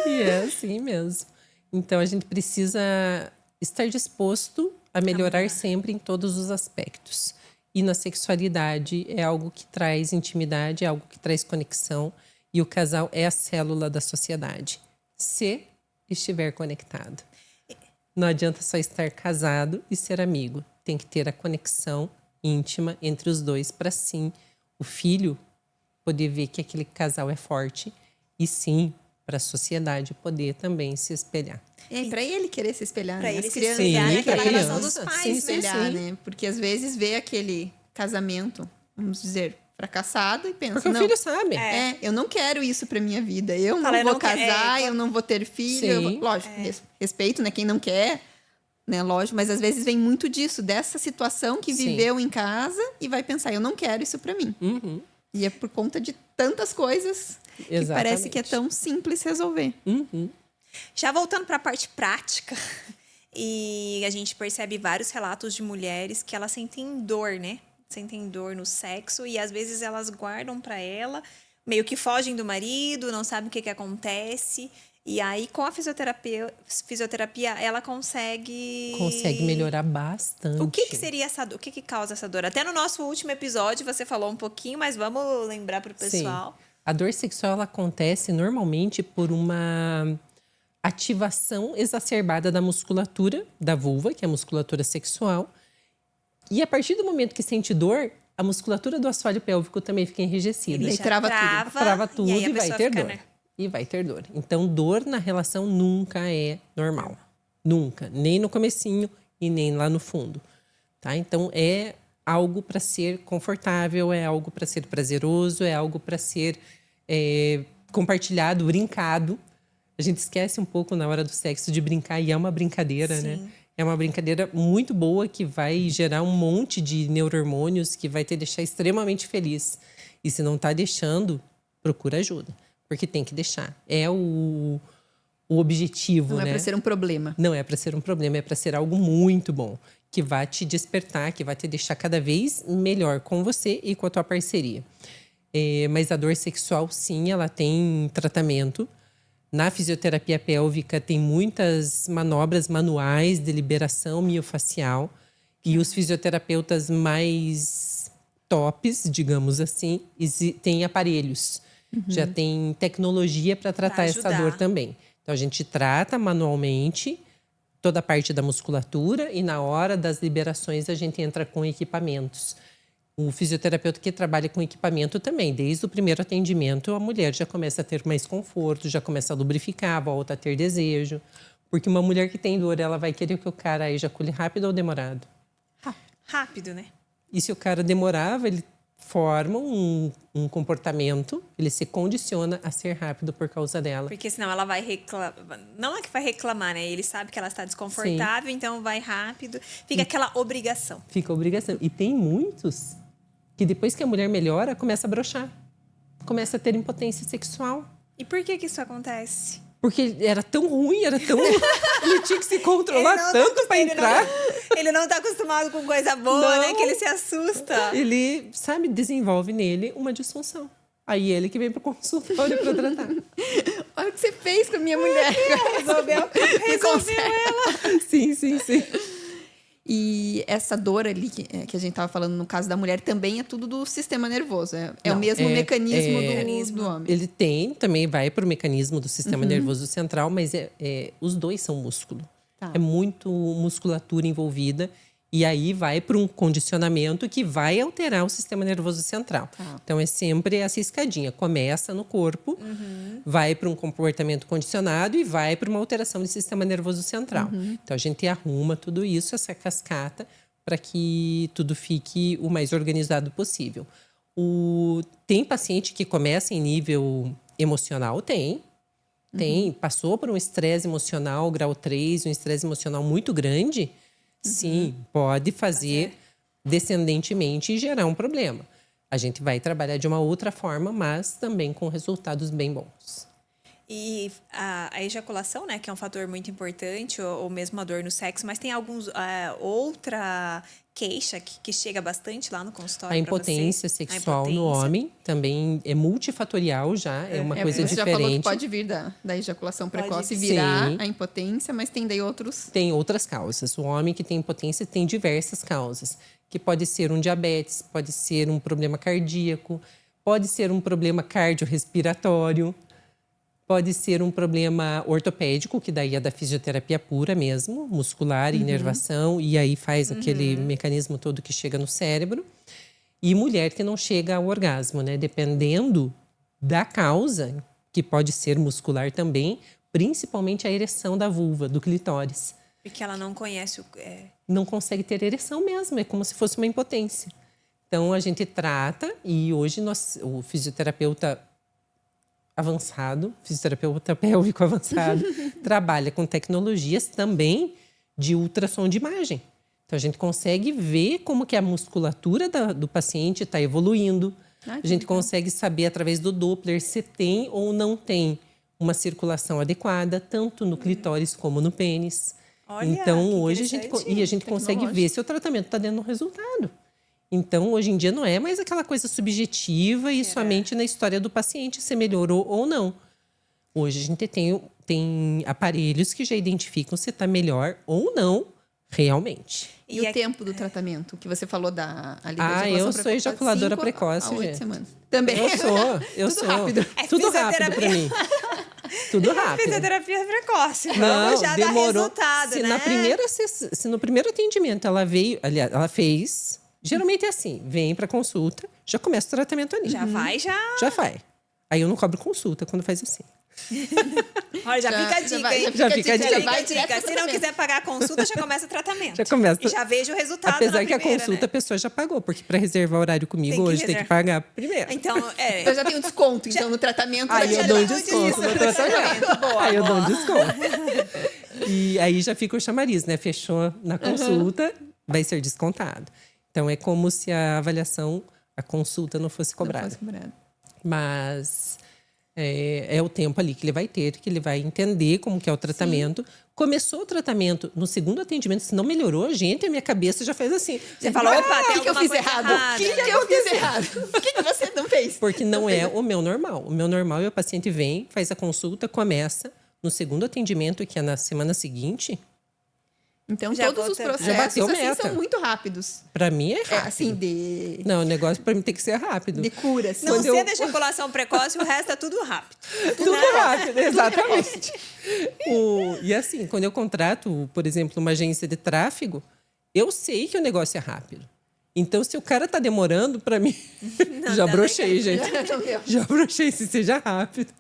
E é assim mesmo. Então, a gente precisa estar disposto a melhorar sempre em todos os aspectos. E na sexualidade é algo que traz intimidade, é algo que traz conexão. E o casal é a célula da sociedade. Se estiver conectado. Não adianta só estar casado e ser amigo. Tem que ter a conexão íntima entre os dois para sim o filho poder ver que aquele casal é forte e sim para a sociedade poder também se espelhar. Para ele querer se espelhar, pra né? ele As se crianças espelhar veem naquela aquele- relação dos pais, se né? espelhar, Sim. né? Porque às vezes vê aquele casamento, vamos dizer, fracassado e pensa, Porque não, o filho sabe. eu não quero isso pra minha vida. Eu Fala, não eu vou não quero- casar, eu não vou ter filho. Sim. Lógico, respeito, né? Quem não quer, né? Lógico, mas às vezes vem muito disso, dessa situação que Sim. viveu em casa e vai pensar, eu não quero isso pra mim. Uhum. E é por conta de tantas coisas que parece que é tão simples resolver. Uhum. Já voltando para a parte prática, e a gente percebe vários relatos de mulheres que elas sentem dor, né? Sentem dor no sexo e às vezes elas guardam para ela, meio que fogem do marido, não sabem o que acontece. E aí, com a fisioterapia ela consegue Melhorar bastante. O que seria essa dor? O que causa essa dor? Até no nosso último episódio você falou um pouquinho, mas vamos lembrar para o pessoal. Sim. A dor sexual ela acontece normalmente por uma ativação exacerbada da musculatura da vulva, que é a musculatura sexual. E a partir do momento que sente dor, a musculatura do assoalho pélvico também fica enrijecida. Ele Trava tudo aí a e vai pessoa ter fica, dor. né? E vai ter dor. Então, dor na relação nunca é normal. Nunca. Nem no comecinho e nem lá no fundo. Tá? Então, é algo para ser confortável, é algo para ser prazeroso, é algo para ser compartilhado, brincado. A gente esquece um pouco na hora do sexo de brincar e é uma brincadeira, Sim. né? É uma brincadeira muito boa que vai gerar um monte de neurohormônios que vai te deixar extremamente feliz. E se não tá deixando, procura ajuda. Porque tem que deixar. É o objetivo, Não né? é para ser um problema. Não é para ser um problema, é para ser algo muito bom. Que vai te despertar, que vai te deixar cada vez melhor com você e com a tua parceria. Mas a dor sexual, sim, ela tem tratamento. Na fisioterapia pélvica tem muitas manobras manuais de liberação miofacial. E os fisioterapeutas mais tops, digamos assim, têm aparelhos. Já tem tecnologia para tratar essa dor também. Então, a gente trata manualmente toda a parte da musculatura e na hora das liberações a gente entra com equipamentos. O fisioterapeuta que trabalha com equipamento também, desde o primeiro atendimento, a mulher já começa a ter mais conforto, já começa a lubrificar, volta a ter desejo. Porque uma mulher que tem dor, ela vai querer que o cara ejacule rápido ou demorado? Rápido, né? E se o cara demorava, ele forma um comportamento, ele se condiciona a ser rápido por causa dela. Porque senão ela vai reclamar. Não é que vai reclamar, né? Ele sabe que ela está desconfortável, então vai rápido. Fica aquela obrigação. Fica a obrigação. E tem muitos que depois que a mulher melhora, começa a broxar. Começa a ter impotência sexual. E por que isso acontece? Porque era tão ruim, era tão... Ele tinha que se controlar tanto para entrar. Ele não tá acostumado com coisa boa, né? Que ele se assusta. Ele, sabe, desenvolve nele uma disfunção. Aí ele que vem pro consultório para tratar. Olha o que você fez com a minha mulher. Resolveu ela. Sim. E essa dor ali que a gente estava falando no caso da mulher também é tudo do sistema nervoso. É o mesmo mecanismo do homem. Ele também vai para o mecanismo do sistema nervoso central, mas os dois são músculo. Tá. É muito musculatura envolvida. E aí vai para um condicionamento que vai alterar o sistema nervoso central. Tá. Então é sempre essa escadinha. Começa no corpo, vai para um comportamento condicionado e vai para uma alteração do sistema nervoso central. Então a gente arruma tudo isso, essa cascata, para que tudo fique o mais organizado possível. Tem paciente que começa em nível emocional? Tem. Passou por um estresse emocional, grau 3, um estresse emocional muito grande. Sim, pode fazer descendentemente e gerar um problema. A gente vai trabalhar de uma outra forma, mas também com resultados bem bons. E a ejaculação, né, que é um fator muito importante, ou mesmo a dor no sexo, mas tem outra queixa que chega bastante lá no consultório. A impotência sexual no homem também é multifatorial já, é uma coisa diferente. Você já falou que pode vir da ejaculação precoce e virar a impotência, mas tem daí outros... Tem outras causas. O homem que tem impotência tem diversas causas, que pode ser um diabetes, pode ser um problema cardíaco, pode ser um problema cardiorrespiratório, pode ser um problema ortopédico, que daí é da fisioterapia pura mesmo, muscular, inervação, e aí faz aquele mecanismo todo que chega no cérebro. E mulher que não chega ao orgasmo, né? Dependendo da causa, que pode ser muscular também, principalmente a ereção da vulva, do clitóris. Porque ela não conhece Não consegue ter ereção mesmo, é como se fosse uma impotência. Então, a gente trata, e hoje o fisioterapeuta avançado, fisioterapeuta pélvico avançado, trabalha com tecnologias também de ultrassom de imagem. Então, a gente consegue ver como que a musculatura do paciente está evoluindo. A gente consegue saber, através do Doppler, se tem ou não tem uma circulação adequada, tanto no clitóris como no pênis. Olha, então, hoje a gente consegue ver se o tratamento está dando um resultado. Então, hoje em dia, não é mais aquela coisa subjetiva e somente na história do paciente se melhorou ou não. Hoje, a gente tem aparelhos que já identificam se está melhor ou não realmente. E o tempo do tratamento? Que você falou da eu sou ejaculadora precoce, gente. 8 semanas. Também. Eu sou. Rápido. Tudo rápido para mim. Tudo rápido. Fisioterapia precoce. Não, já demorou. Dá resultado, Se no primeiro atendimento ela veio, aliás, ela fez... Geralmente é assim, vem para consulta, já começa o tratamento ali. Já vai. Já vai. Aí eu não cobro consulta quando faz assim. Olha, já fica a dica, hein? Já fica a dica. Se não quiser pagar a consulta, já começa o tratamento. Já começa. E já vejo o resultado. Apesar que a consulta a pessoa já pagou, porque para reservar horário comigo hoje tem que pagar primeiro. Então, eu já tenho um desconto, então, no tratamento. Aí eu dou um desconto no tratamento. Aí eu dou um desconto. E aí já fica o chamariz, né? Fechou na consulta, vai ser descontado. Então, é como se a avaliação, a consulta não fosse cobrada. Mas é o tempo ali que ele vai ter, que ele vai entender como que é o tratamento. Sim. Começou o tratamento, no segundo atendimento, se não melhorou, gente, a minha cabeça já fez assim. Você falou, opa, tem que eu fiz errado? O que eu fiz errado? O que você não fez? Porque não é o meu normal. O meu normal é o paciente vem, faz a consulta, começa. No segundo atendimento, que é na semana seguinte... Então, todos os processos são muito rápidos. Para mim é rápido. Assim, Não, o negócio para mim tem que ser rápido. De cura. Assim. Não sendo ejaculação precoce, o resto é tudo rápido. Tudo rápido, exatamente. E assim, quando eu contrato, por exemplo, uma agência de tráfego, eu sei que o negócio é rápido. Então, se o cara tá demorando, para mim... já brochei, gente. Já brochei, se seja rápido.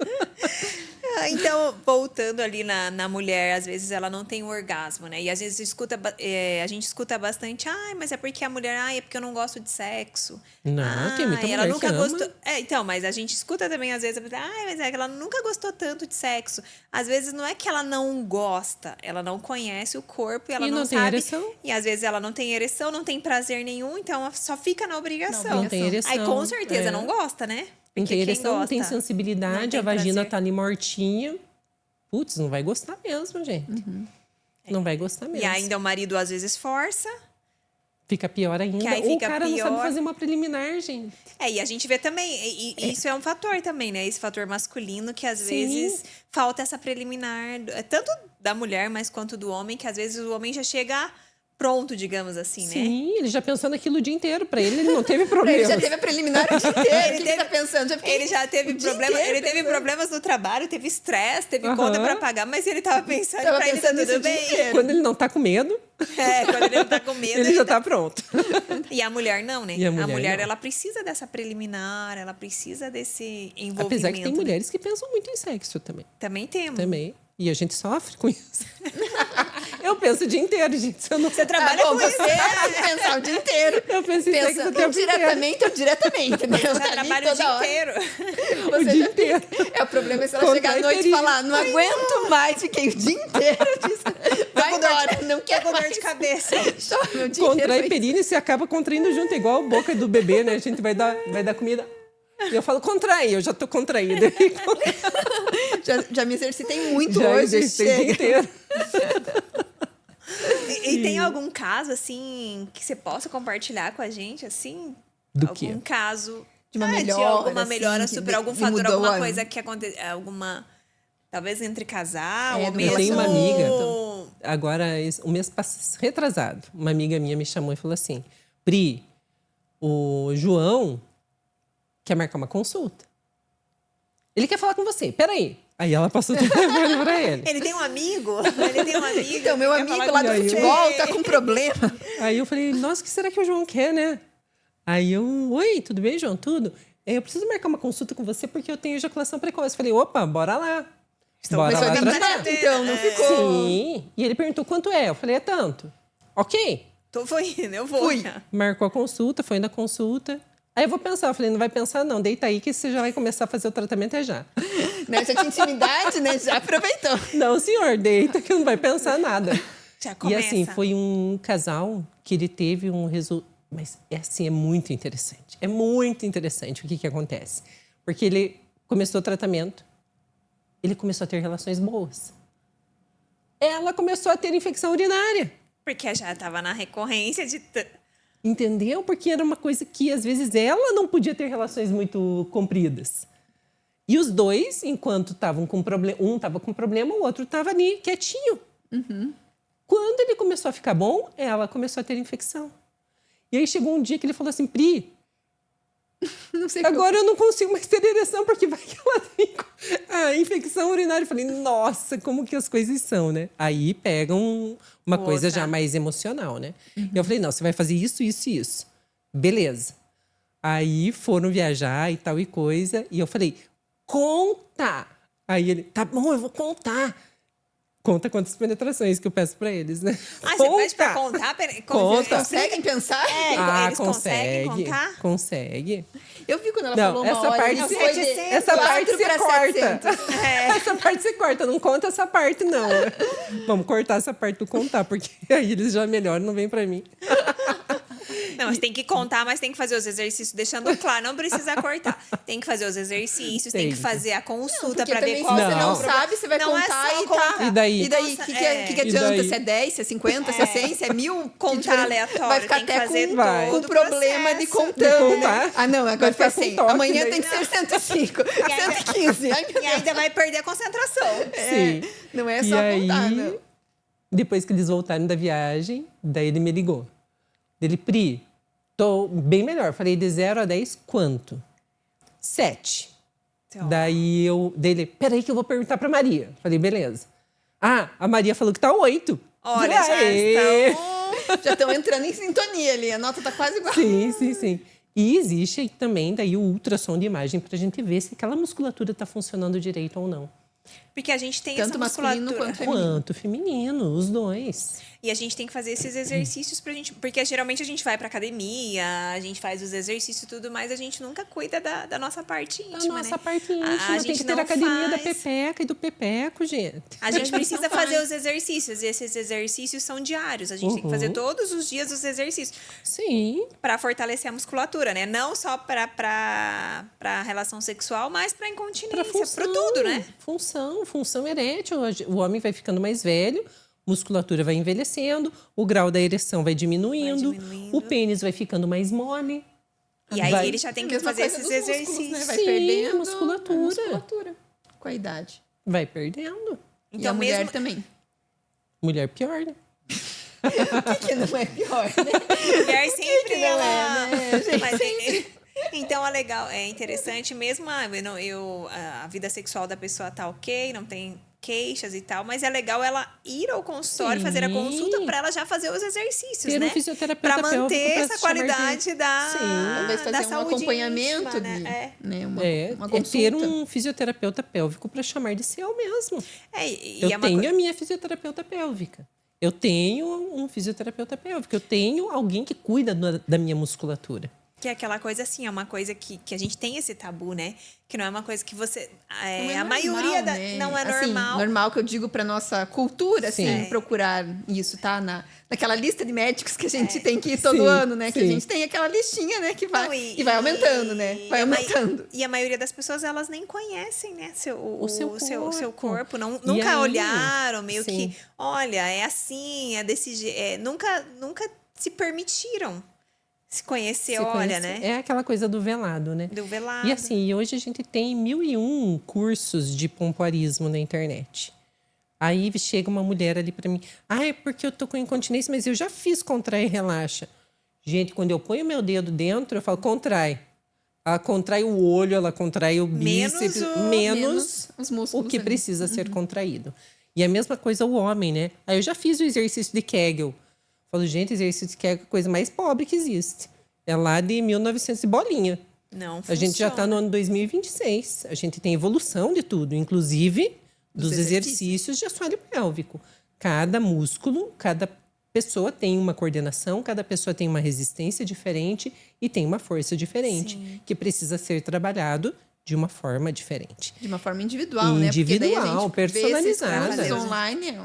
Então, voltando ali na mulher, às vezes ela não tem um orgasmo, né? E às vezes a gente escuta bastante, mas é porque a mulher, é porque eu não gosto de sexo. Não, tem muita mulher ela nunca que gostou. ama. Então, mas a gente escuta também, às vezes, mas é que ela nunca gostou tanto de sexo. Às vezes não é que ela não gosta, ela não conhece o corpo e ela não tem sabe. Ereção. E às vezes ela não tem ereção, não tem prazer nenhum, então só fica na obrigação. Não tem ereção. Aí com certeza não gosta, né? Não tem ereção, não tem sensibilidade, a vagina tá ali mortinha. putz, não vai gostar mesmo, gente. Não vai gostar mesmo. E ainda o marido às vezes força. Fica pior ainda. Que aí Ou o fica cara pior. não sabe fazer uma preliminar, gente. E a gente vê também, isso é um fator também, né? Esse fator masculino que às vezes falta essa preliminar, tanto da mulher, mas quanto do homem, que às vezes o homem já chega pronto, digamos assim, né? Sim, ele já pensou naquilo o dia inteiro. Pra ele não teve Ele problema. já teve a preliminar o dia inteiro. O que ele tá pensando? Ele já teve problema, ele teve problemas no trabalho, teve estresse, teve conta pra pagar, mas ele tava pensando, pra ele tá tudo bem. Quando ele não tá com medo, Quando ele não tá com medo, ele já tá pronto. E a mulher não, né? E a mulher não. ela precisa dessa preliminar, ela precisa desse envolvimento. Apesar que tem mulheres que pensam muito em sexo também. Também temos. Também. E a gente sofre com isso. Eu penso o dia inteiro, gente. Se eu não... Você trabalha com isso. Você tem que pensar o dia inteiro. Eu penso em sexo o tempo inteiro. Diretamente ou diretamente. Né? Você trabalha o dia inteiro. O dia inteiro. O problema é se ela chegar à noite e falar, não aguento mais, fiquei o dia inteiro disso. Vai embora, não quer com dor mais. de cabeça. Contrai períneo e se acaba contraindo junto, igual a boca do bebê, né? A gente vai dar comida. E eu falo, contrai, eu já tô contraída. Já me exercitei muito Já hoje. exercitei o dia inteiro. E tem algum caso, assim, que você possa compartilhar com a gente, assim? Do algum quê? caso De uma melhora, de alguma assim, melhora, que super algum me fator, mudou alguma a- coisa que aconteceu, alguma... Talvez entre casal, ou do mesmo... Eu tenho uma amiga, Então. agora, o mês retrasado, uma amiga minha me chamou e falou assim, Pri, o João quer marcar uma consulta. Ele quer falar com você, peraí. Aí ela passou o telefone pra ele. Ele tem um amigo? Ele tem um amigo? Então, meu que quer amigo falar lá com do você. futebol tá com problema. Aí eu falei, nossa, o que será que o João quer, né? Aí eu, oi, tudo bem, João? Tudo? Eu preciso marcar uma consulta com você porque eu tenho ejaculação precoce. Eu falei, opa, bora lá. Bora Mas foi lá bem tratar. barato, então, não ficou. Sim. E ele perguntou quanto é. Eu falei, é tanto. Ok. Foi indo, eu vou. Fui. Marcou a consulta, foi na consulta. Aí eu vou pensar. Eu falei, não vai pensar não. Deita aí que você já vai começar a fazer o tratamento já. Né? Já tinha intimidade, né? Já aproveitou. Não, senhor, deita que não vai pensar nada. Já E começa. assim, foi um casal que ele teve um resultado. Mas assim, é muito interessante. É muito interessante o que acontece. Porque ele começou o tratamento, ele começou a ter relações boas. Ela começou a ter infecção urinária. Porque já estava na recorrência de... Entendeu? Porque era uma coisa que, às vezes, ela não podia ter relações muito compridas. E os dois, enquanto estavam com problema, um estava com problema, o outro estava ali, quietinho. Quando ele começou a ficar bom, ela começou a ter infecção. E aí chegou um dia que ele falou assim, Pri, Não sei agora eu não consigo mais ter ereção, porque vai que ela tem a infecção urinária. Eu falei, nossa, como que as coisas são, né? Aí pegam uma coisa já mais emocional, né? Eu falei, não, você vai fazer isso, isso e isso. Beleza. Aí foram viajar e tal e coisa. E eu falei, conta! Aí ele, tá bom, eu vou contar. Conta quantas penetrações que eu peço pra eles, né? Ah, você pede pra contar? Conta. Conseguem pensar? Eles conseguem contar? Consegue. Eu vi quando ela Não, falou uma essa hora. parte, isso se- foi de essa parte 4 você pra corta. 700. Essa parte você corta, não conta essa parte, não. Vamos cortar essa parte do contar, porque aí eles já melhoram, não vem pra mim. Não, mas tem que contar, mas tem que fazer os exercícios, deixando claro, não precisa cortar. Tem que fazer os exercícios, tem que Tem. fazer a consulta Porque pra ver também qual se Não. você não sabe, você vai Não é contar só e contar. tá. E daí? E daí, o Nossa, que, que E adianta? daí? Se é 10, se é 50, se é 100, se é 1000? Contar aleatório, Vai ficar tem que até fazer com, Vai. com todo o problema de processo. contando, De né? contar. Ah, não, Vai agora foi ficar com assim. toque, Amanhã daí. tem que ser 105, ainda- 115. Ai, meu E ainda vai perder a concentração. Sim. não é E só aí, contar, não. depois que eles voltaram da viagem, daí ele me ligou. Ele, Pri, tô bem melhor. Falei, de 0 a 10, quanto? 7. Então, Daí dele, peraí que eu vou perguntar pra Maria. Falei, beleza. Ah, a Maria falou que tá 8. olha, já Aê! estão... Já estão entrando em sintonia ali. A nota tá quase igual. Sim, sim, sim. E existe também daí o ultrassom de imagem pra gente ver se aquela musculatura tá funcionando direito ou não. Porque a gente tem Tanto essa masculino musculatura. quanto feminino. Quanto feminino, os dois. E a gente tem que fazer esses exercícios pra gente... Porque geralmente a gente vai pra academia, a gente faz os exercícios e tudo, mas a gente nunca cuida da nossa parte íntima, A nossa parte íntima. A Tem gente que ter não a academia da faz. pepeca e do pepeco, gente. A gente precisa não fazer faz. os exercícios. E esses exercícios são diários. A gente tem que fazer todos os dias os exercícios. Sim. Pra fortalecer a musculatura, né? Não só pra relação sexual, mas pra incontinência. Pra tudo, né? Função erétil. O homem vai ficando mais velho, musculatura vai envelhecendo, o grau da ereção vai diminuindo, o pênis vai ficando mais mole. E aí vai... ele já tem A que mesma fazer coisa esses dos músculos, exercícios. né? Vai Sim, perdendo a musculatura. com a idade. Vai perdendo. E a Então, mulher mesmo... também. Mulher pior, né? O que não é pior, né? Mulher sempre que não ela... é, né, gente? Mas, então é legal, é interessante mesmo. A vida sexual da pessoa tá ok, não tem queixas e tal, mas é legal ela ir ao consultório, fazer a consulta para ela já fazer os exercícios, Ter né? um fisioterapeuta para manter pélvico pra essa se chamar de- qualidade Talvez da fazer um saúde acompanhamento, íntima, né? né? Uma É consulta. ter um fisioterapeuta pélvico para chamar de seu mesmo. E Eu é uma tenho a minha fisioterapeuta pélvica. Eu tenho um fisioterapeuta pélvico. Eu tenho alguém que cuida da minha musculatura. Que é aquela coisa assim, é uma coisa que a gente tem esse tabu, né? Que não é uma coisa que você... Não é a normal, maioria né? não é Assim, normal. normal que eu digo para nossa cultura, assim, Sim. procurar isso, tá? Naquela lista de médicos que a gente tem que ir todo Sim, ano, né? Que a sim. gente tem aquela listinha, né? Que vai, Não, e vai aumentando, né? Vai aumentando. E a maioria das pessoas, elas nem conhecem, né? O seu corpo. E Nunca aí, olharam, meio sim. que... Olha, é assim, é desse jeito. Nunca se permitiram se conhecer, né? É aquela coisa do velado, né? Do velado. E assim, hoje a gente tem 1001 cursos de pompoarismo na internet. Aí chega uma mulher ali para mim. É porque eu tô com incontinência, mas eu já fiz contrai e relaxa. Gente, quando eu ponho meu dedo dentro, eu falo, contrai. Ela contrai o olho, ela contrai o bíceps, menos os músculos o que ali. precisa ser contraído. E a mesma coisa o homem, né? Aí eu já fiz o exercício de Kegel. Falo, gente, exercício de Kegel é a coisa mais pobre que existe. É lá de 1900 e bolinha. Não A gente já está no ano 2026. A gente tem evolução de tudo, inclusive dos exercícios de assoalho pélvico. Cada músculo, cada pessoa tem uma coordenação, cada pessoa tem uma resistência diferente e tem uma força diferente, que precisa ser trabalhado de uma forma diferente. De uma forma individual, né? Porque daí a gente personalizada. Vê esses online,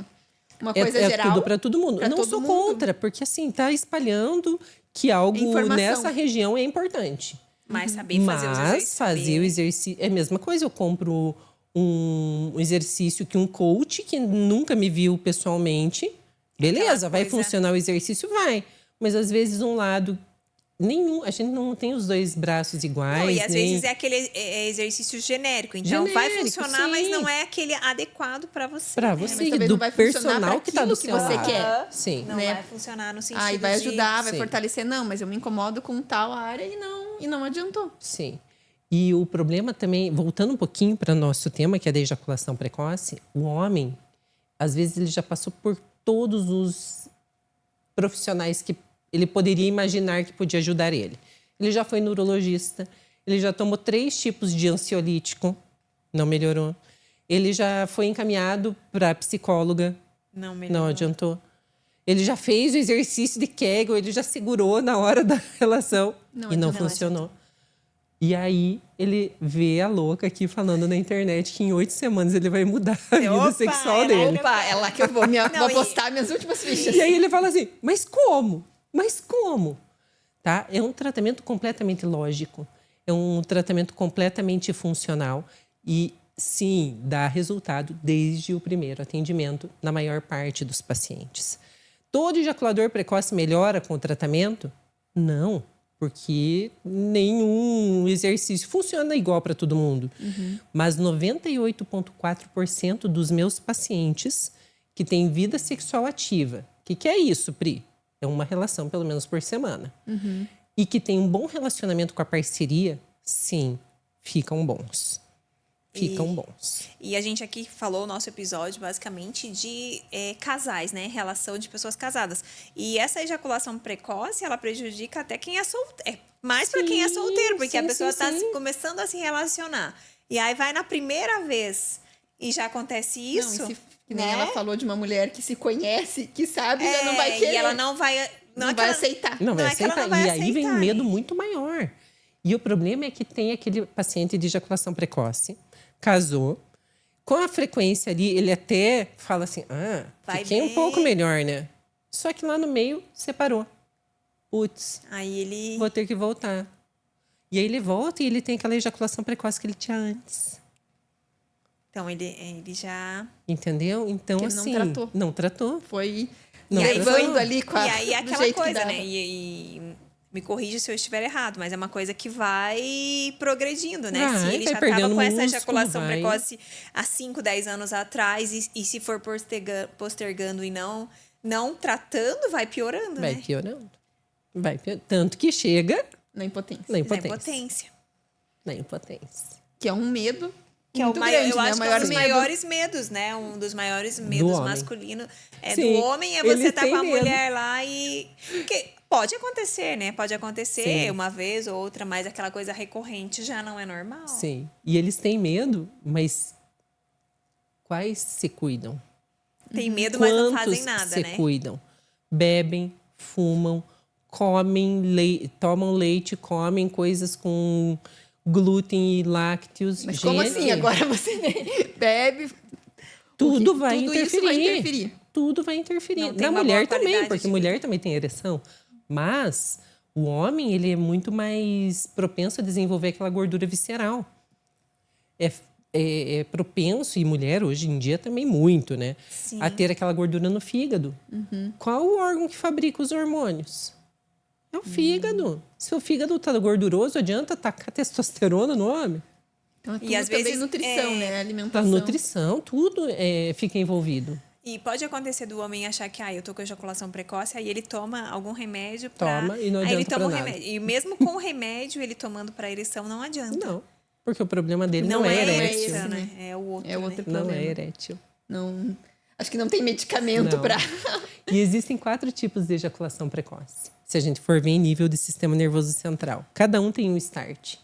uma coisa geral. É tudo para todo mundo. Eu não sou mundo. contra, porque assim, está espalhando que algo Informação. nessa região é importante. Mas saber fazer os exercícios. Mas fazer o exercício... É a mesma coisa, eu compro um exercício que um coach que nunca me viu pessoalmente... Beleza, vai funcionar o exercício? Vai. Mas às vezes um lado... A gente não tem os dois braços iguais. Não, e às vezes é aquele exercício genérico. Então vai funcionar, sim. mas não é aquele adequado para você. Para né? você, talvez do não vai funcionar personal pra que está do aquilo que seu você lado. quer. Sim. Não né? vai funcionar no sentido E vai ajudar, vai Sim. fortalecer. Não, mas eu me incomodo com tal área e não adiantou. Sim. E o problema também, voltando um pouquinho para o nosso tema, que é da ejaculação precoce, o homem, às vezes, ele já passou por todos os profissionais que ele poderia imaginar que podia ajudar ele. Ele já foi neurologista, ele já tomou 3 tipos de ansiolítico, não melhorou. Ele já foi encaminhado para psicóloga, não adiantou. Ele já fez o exercício de Kegel, ele já segurou na hora da relação e não funcionou. E aí ele vê a louca aqui falando na internet que em 8 semanas ele vai mudar a vida sexual dele. Opa, é lá que eu vou, vou apostar minhas últimas fichas. E aí ele fala assim, mas como? Mas como? Tá? É um tratamento completamente lógico, é um tratamento completamente funcional e, sim, dá resultado desde o primeiro atendimento na maior parte dos pacientes. Todo ejaculador precoce melhora com o tratamento? Não, porque nenhum exercício funciona igual para todo mundo. Mas 98,4% dos meus pacientes que têm vida sexual ativa, o que é isso, Pri? É uma relação pelo menos por semana. E que tem um bom relacionamento com a parceria, sim, ficam bons. Ficam bons. E a gente aqui falou o nosso episódio basicamente de casais, né? Relação de pessoas casadas. E essa ejaculação precoce, ela prejudica até quem é solteiro. Mais para quem é solteiro, porque a pessoa está começando a se relacionar. E aí vai na primeira vez e já acontece isso. Não, Que nem né? ela falou de uma mulher que se conhece, que sabe, já não vai querer. E ela não vai... Não vai aceitar. Não vai é que ela aceitar. não vai E aí vem um aceitar, medo né? muito maior. E o problema é que tem aquele paciente de ejaculação precoce, casou, com a frequência ali, ele até fala assim, Vai fiquei um bem. pouco melhor, né? Só que lá no meio, separou. Putz, Aí ele... vou ter que voltar. E aí ele volta e ele tem aquela ejaculação precoce que ele tinha antes. Então, ele já... Entendeu? Então, Que ele não assim... tratou. Não tratou. Foi Não, levando ali com a, E aí é do aquela jeito que coisa, dava. né? E me corrija se eu estiver errado, mas é uma coisa que vai progredindo, né? Se ele vai já estava perdendo com essa músculo, ejaculação vai. precoce há 5, 10 anos atrás, e se for postergando e não tratando, vai piorando, Vai né? piorando. Vai piorando. Tanto que chega Na impotência. na Na impotência. impotência. Na impotência. Que é um medo Que é muito o maior, grande, eu né? acho O que é um maior dos medo. maiores medos, né? Um dos maiores medos homem. masculinos Sim, do homem é ele você estar tem com a medo. mulher lá e... Porque pode acontecer, né? Pode acontecer Sim. uma vez ou outra, mas aquela coisa recorrente já não é normal. Sim. E eles têm medo, mas quais se cuidam? Tem medo, mas não fazem Quantos nada, se né? cuidam? Bebem, fumam, tomam leite, comem coisas com glúten e lácteos. Mas como Gente, assim? Agora você bebe... tudo o que- vai tudo interferir. isso vai interferir. Tudo vai interferir. Não tem Na uma mulher boa também, qualidade porque de mulher vida. também tem ereção. Mas o homem, ele é muito mais propenso a desenvolver aquela gordura visceral. É propenso, e mulher hoje em dia também muito, né? Sim. A ter aquela gordura no fígado. Qual o órgão que fabrica os hormônios? É o fígado. Se o fígado tá gorduroso, adianta tacar testosterona no homem? Então, é E tudo às também vezes, nutrição, né? A Alimentação. nutrição, tudo fica envolvido. E pode acontecer do homem achar que eu tô com ejaculação precoce, aí ele toma algum remédio pra... Toma e não Aí ele adianta toma pra um nada. remédio. E mesmo com o remédio, ele tomando pra ereção, não adianta. Não, porque o problema dele não, Não é é erétil. esse, esse, né? É o outro, É outro né? Não problema. é erétil. Não, acho que não tem medicamento Não. para... E existem 4 tipos de ejaculação precoce. Se a gente for ver em nível de sistema nervoso central. Cada um tem um start.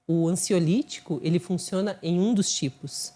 O ansiolítico, ele funciona em um dos tipos.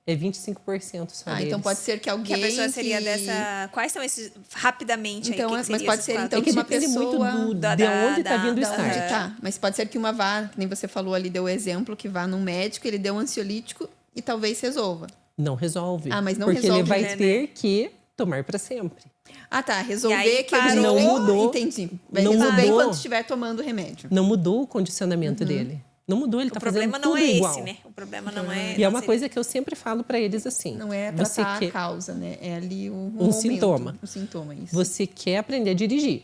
É 25% só deles. então pode ser que Que alguém a pessoa seria que... dessa... Quais são esses... Rapidamente Então, aí, que mas seria pode esses ser, 4? então, É que que uma depende muito pessoa... de onde está vindo o Da onde start. tá. Mas pode ser que uma vá, que nem você falou ali, deu o exemplo, que vá num médico, ele deu um ansiolítico e talvez resolva. Não resolve. Ah, mas não porque resolve, ele vai né? ter que tomar para sempre. Ah, tá. E Resolver aí que ele parou, não mudou. Entendi. Vai Não resolver mudou. enquanto estiver tomando o remédio. Não mudou o condicionamento dele. Não mudou, ele O está fazendo problema não tudo é igual. esse, né? O problema não é... E é uma não coisa que eu sempre falo para eles assim. Não é você tratar quer, a causa, né? É ali o Um momento, sintoma. O sintoma, isso. Você quer aprender a dirigir.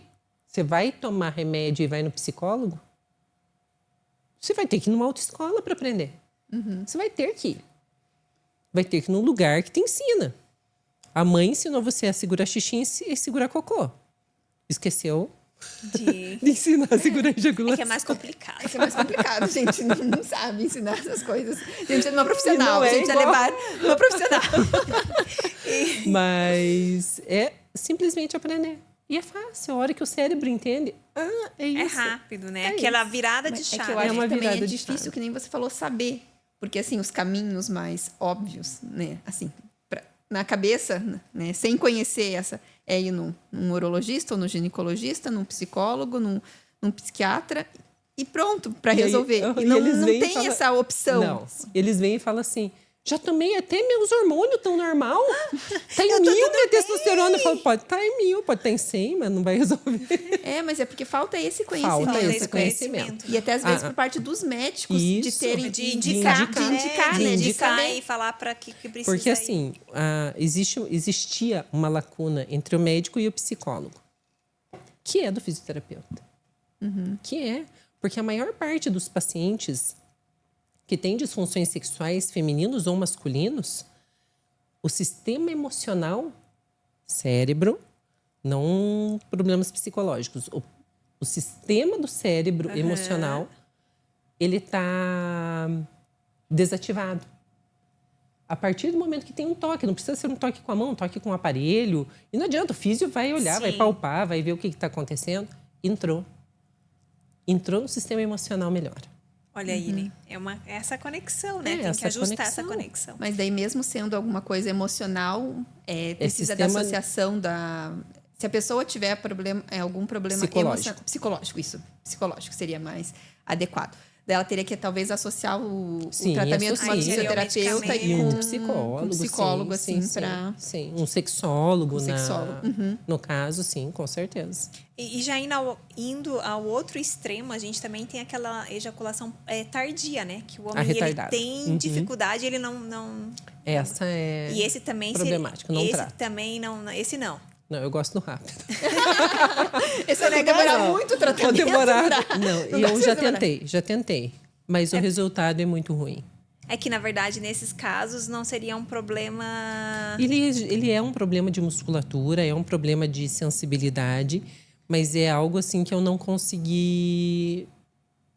Você vai tomar remédio e vai no psicólogo? Você vai ter que ir numa autoescola para aprender. Você vai ter que ir. Vai ter que ir num lugar que te ensina. A mãe ensinou você a segurar xixi e segurar cocô. Esqueceu de... de ensinar a segurar É ejaculação. que é mais complicado. Isso é mais complicado, a gente não sabe ensinar essas coisas. A gente precisa de uma profissional, não a é gente precisa igual. levar uma profissional. Mas é simplesmente aprender. E é fácil. A hora que o cérebro entende, é É isso. rápido, né? É Aquela virada de É chave. que eu acho uma que também é virada de difícil, chave. que nem você falou, saber. Porque, assim, os caminhos mais óbvios, né? Assim, na cabeça, né? Sem conhecer essa... É ir num urologista ou no ginecologista, num psicólogo, num psiquiatra... E pronto, para E aí, resolver. E e não, eles não vêm e tem falam- essa opção. Não. Eles vêm e falam assim, já tomei até meus hormônios tão normal. Tá em Eu tô 1000 tudo minha testosterona. Eu falo, pode estar em 1000, pode estar em 100, mas não vai resolver. É, mas é porque falta esse conhecimento. Falta esse esse conhecimento. conhecimento. E até às vezes Ah, por parte dos médicos de isso. terem De indicar, indicar, né? De indicar saber. e falar para que precisa Porque ir. assim, existia uma lacuna entre o médico e o psicólogo, que é do fisioterapeuta. Que é. Porque a maior parte dos pacientes que têm disfunções sexuais femininos ou masculinos, o sistema emocional, cérebro, não problemas psicológicos, o sistema do cérebro emocional, ele está desativado. A partir do momento que tem um toque, não precisa ser um toque com a mão, um toque com o aparelho. E não adianta, o físio vai olhar, vai Sim. palpar, vai ver o que está acontecendo. Entrou no sistema emocional, melhora. Olha aí, né? É essa conexão, né? Tem que ajustar essa conexão. Mas daí, mesmo sendo alguma coisa emocional, precisa da associação da... Se a pessoa tiver algum problema psicológico, psicológico seria mais adequado. Daí ela teria que talvez associar o tratamento com uma fisioterapeuta e com um psicólogo, sim, um sexólogo, no caso, sim, com certeza. E já indo ao outro extremo, a gente também tem aquela ejaculação tardia, né? Que o homem ele tem dificuldade, ele não... Essa é e esse também problemático, não trata. Esse não. Não, eu gosto do rápido. Esse vai demorar muito o tratamento. Não, eu já tentei. Mas o resultado é muito ruim. É que, na verdade, nesses casos, não seria um problema... Ele é um problema de musculatura, é um problema de sensibilidade, mas é algo assim que eu não consegui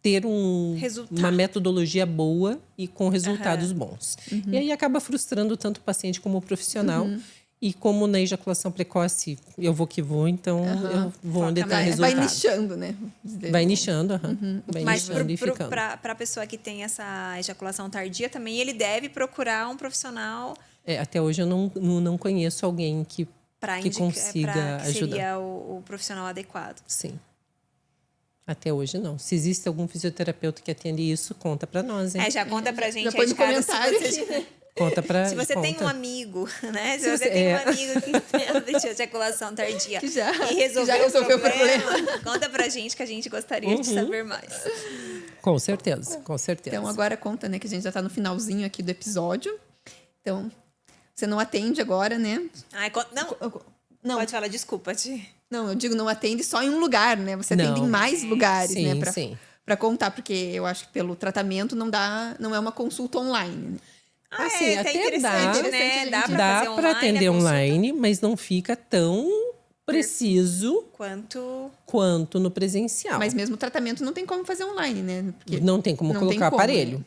ter uma metodologia boa e com resultados bons. E aí acaba frustrando tanto o paciente como o profissional. E como na ejaculação precoce eu vou que vou, então eu vou onde está o resultado. Vai nichando, né? Vai nichando, Mas para a pessoa que tem essa ejaculação tardia também, ele deve procurar um profissional... até hoje eu não conheço alguém que consiga ajudar. Seria o profissional adequado. Sim. Até hoje não. Se existe algum fisioterapeuta que atende isso, conta para nós, hein? Já conta pra gente. Já põe no comentário aqui. Se você tem um amigo, né? Se você tem um amigo que tem ejaculação tardia e resolveu o problema, conta pra gente que a gente gostaria de saber mais. Com certeza. Então, agora conta, né? Que a gente já tá no finalzinho aqui do episódio. Então, você não atende agora, né? Não. Pode falar, desculpa. Não, eu digo não atende só em um lugar, né? Você atende em mais lugares, né? Pra contar, porque eu acho que pelo tratamento não é uma consulta online, né? Assim, até né? Dá para atender online, mas não fica tão preciso quanto no presencial. Mas mesmo o tratamento não tem como fazer online, né? Porque não tem como colocar aparelho.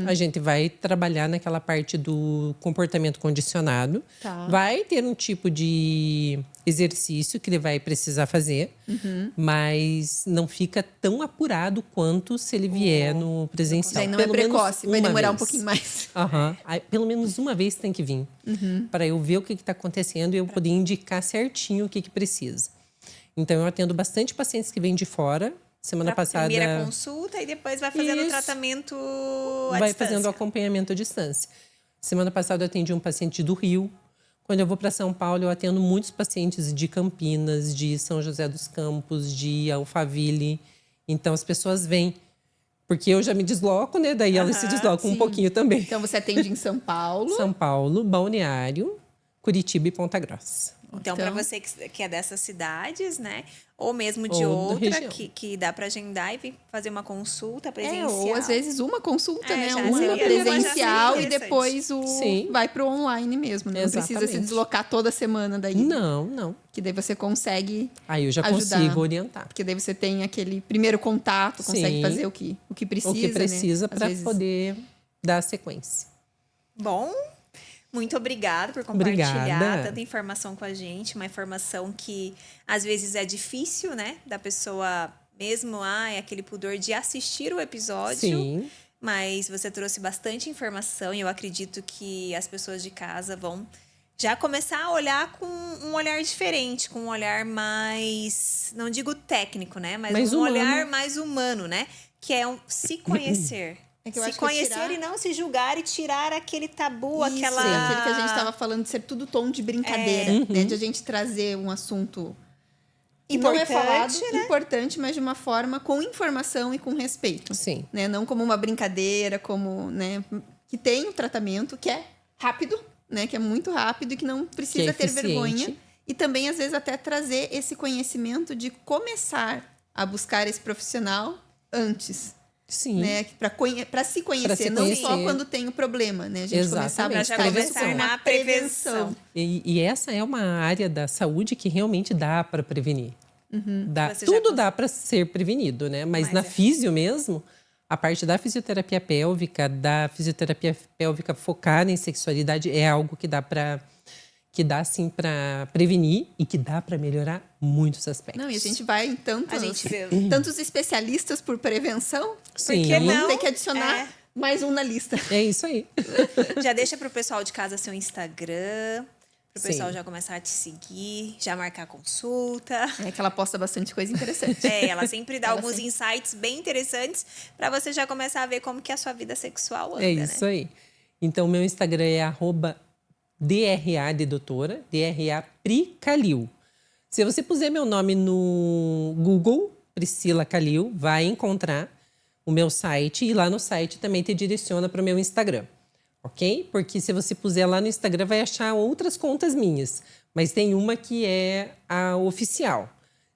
A gente vai trabalhar naquela parte do comportamento condicionado. Vai ter um tipo de exercício que ele vai precisar fazer, mas não fica tão apurado quanto se ele vier no presencial. Daí não é precoce, vai demorar um pouquinho mais. Pelo menos uma vez tem que vir, para eu ver o que está acontecendo e eu poder indicar certinho o que precisa. Então, eu atendo bastante pacientes que vêm de fora. Semana passada... Primeira consulta e depois vai fazendo o tratamento à distância. Vai fazendo o acompanhamento à distância. Semana passada, eu atendi um paciente do Rio. Quando eu vou para São Paulo, eu atendo muitos pacientes de Campinas, de São José dos Campos, de Alphaville. Então, as pessoas vêm. Porque eu já me desloco, né? Daí elas se deslocam um pouquinho também. Então, você atende em São Paulo? São Paulo, Balneário, Curitiba e Ponta Grossa. Então, para você que é dessas cidades, né? Ou mesmo de outra, que dá para agendar e vir fazer uma consulta presencial. Ou às vezes uma consulta, né? Uma presencial e depois vai para o online mesmo. Né? Não precisa se deslocar toda semana daí. Não. Que daí você consegue Aí eu já consigo orientar. Porque daí você tem aquele primeiro contato, consegue fazer o que precisa. O que precisa, né? Para poder dar sequência. Bom... Muito obrigada por compartilhar tanta informação com a gente. Uma informação que, às vezes, é difícil, né? Da pessoa mesmo, é aquele pudor de assistir o episódio. Sim. Mas você trouxe bastante informação e eu acredito que as pessoas de casa vão já começar a olhar com um olhar diferente, com um olhar mais, não digo técnico, né? Mas um olhar mais humano, né? Que é se conhecer. Se conhecer e não se julgar e tirar aquele tabu, aquele que a gente estava falando de ser tudo tom de brincadeira, né? De a gente trazer um assunto importante, não é falado, né? Importante, mas de uma forma com informação e com respeito. Sim. Né? Não como uma brincadeira, como, né? Que tem o tratamento que é rápido, né? Que é muito rápido e que não precisa ter vergonha. E também, às vezes, até trazer esse conhecimento de começar a buscar esse profissional antes. Sim. Né? Para se conhecer, não só quando tem o problema, né? A gente começar na prevenção. E essa é uma área da saúde que realmente dá para prevenir. Tudo dá para ser prevenido, né? Mas na físio mesmo, a parte da fisioterapia pélvica focada em sexualidade é algo que dá para que dá sim para prevenir e que dá para melhorar muitos aspectos. Não, e a gente vai em A gente vê. tantos especialistas por prevenção, Sim. porque não? tem que adicionar mais um na lista. É isso aí. Já deixa pro pessoal de casa seu Instagram, pro Sim. pessoal já começar a te seguir, já marcar consulta. É que ela posta bastante coisa interessante. Ela sempre dá Ela alguns sempre- insights bem interessantes para você já começar a ver como que a sua vida sexual anda, É isso né? aí. Então, meu Instagram é @DRA de doutora, DRA Pri Calil. Se você puser meu nome no Google, Priscila Calil, vai encontrar o meu site e lá no site também te direciona para o meu Instagram, ok? Porque se você puser lá no Instagram, vai achar outras contas minhas, mas tem uma que é a oficial.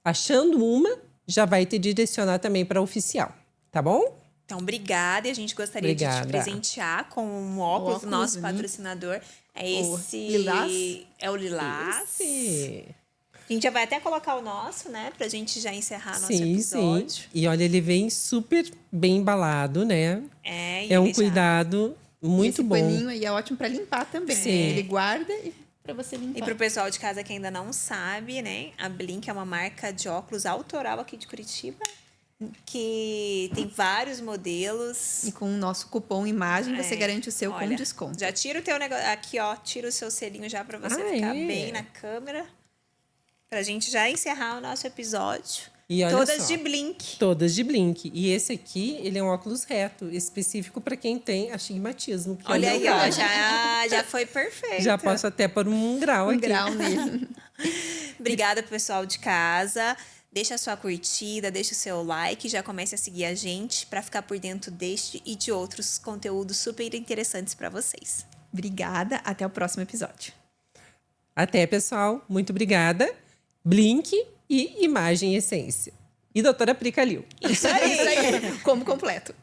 Achando uma, já vai te direcionar também para a oficial, tá bom? Então, obrigada. E a gente gostaria de te Obrigada. presentear com um óculos, óculos, nosso né? patrocinador. É O esse... Lilás. É o Lilás. Esse. A gente já vai até colocar o nosso, né? Pra gente já encerrar nosso Sim, episódio. sim. E olha, ele vem super bem embalado, né? E É um ele já- cuidado muito Esse bom. paninho aí é ótimo para limpar também. Sim. Ele guarda e para você limpar. E pro pessoal de casa que ainda não sabe, né? A Blink é uma marca de óculos autoral aqui de Curitiba. Que tem vários modelos. E com o nosso cupom imagem, você É, garante o seu com olha, desconto. Já tira o teu negócio. Aqui, ó, tira o seu selinho já pra você ficar é? bem na câmera. Pra gente já encerrar o nosso episódio. E olha Todas só, de Blink. Todas de Blink. E esse aqui, ele é um óculos reto, específico para quem tem astigmatismo. Que é o Olha meu aí, ó, caso. já foi perfeito. Já posso até pôr um grau Um aqui. grau nele. Obrigada, pessoal de casa. Deixa a sua curtida, deixa o seu like, já comece a seguir a gente para ficar por dentro deste e de outros conteúdos super interessantes para vocês. Obrigada. Até o próximo episódio. Até, pessoal. Muito obrigada. Blink e Imagem Essência. E doutora Pri Calil. Isso aí. Isso aí. Como completo.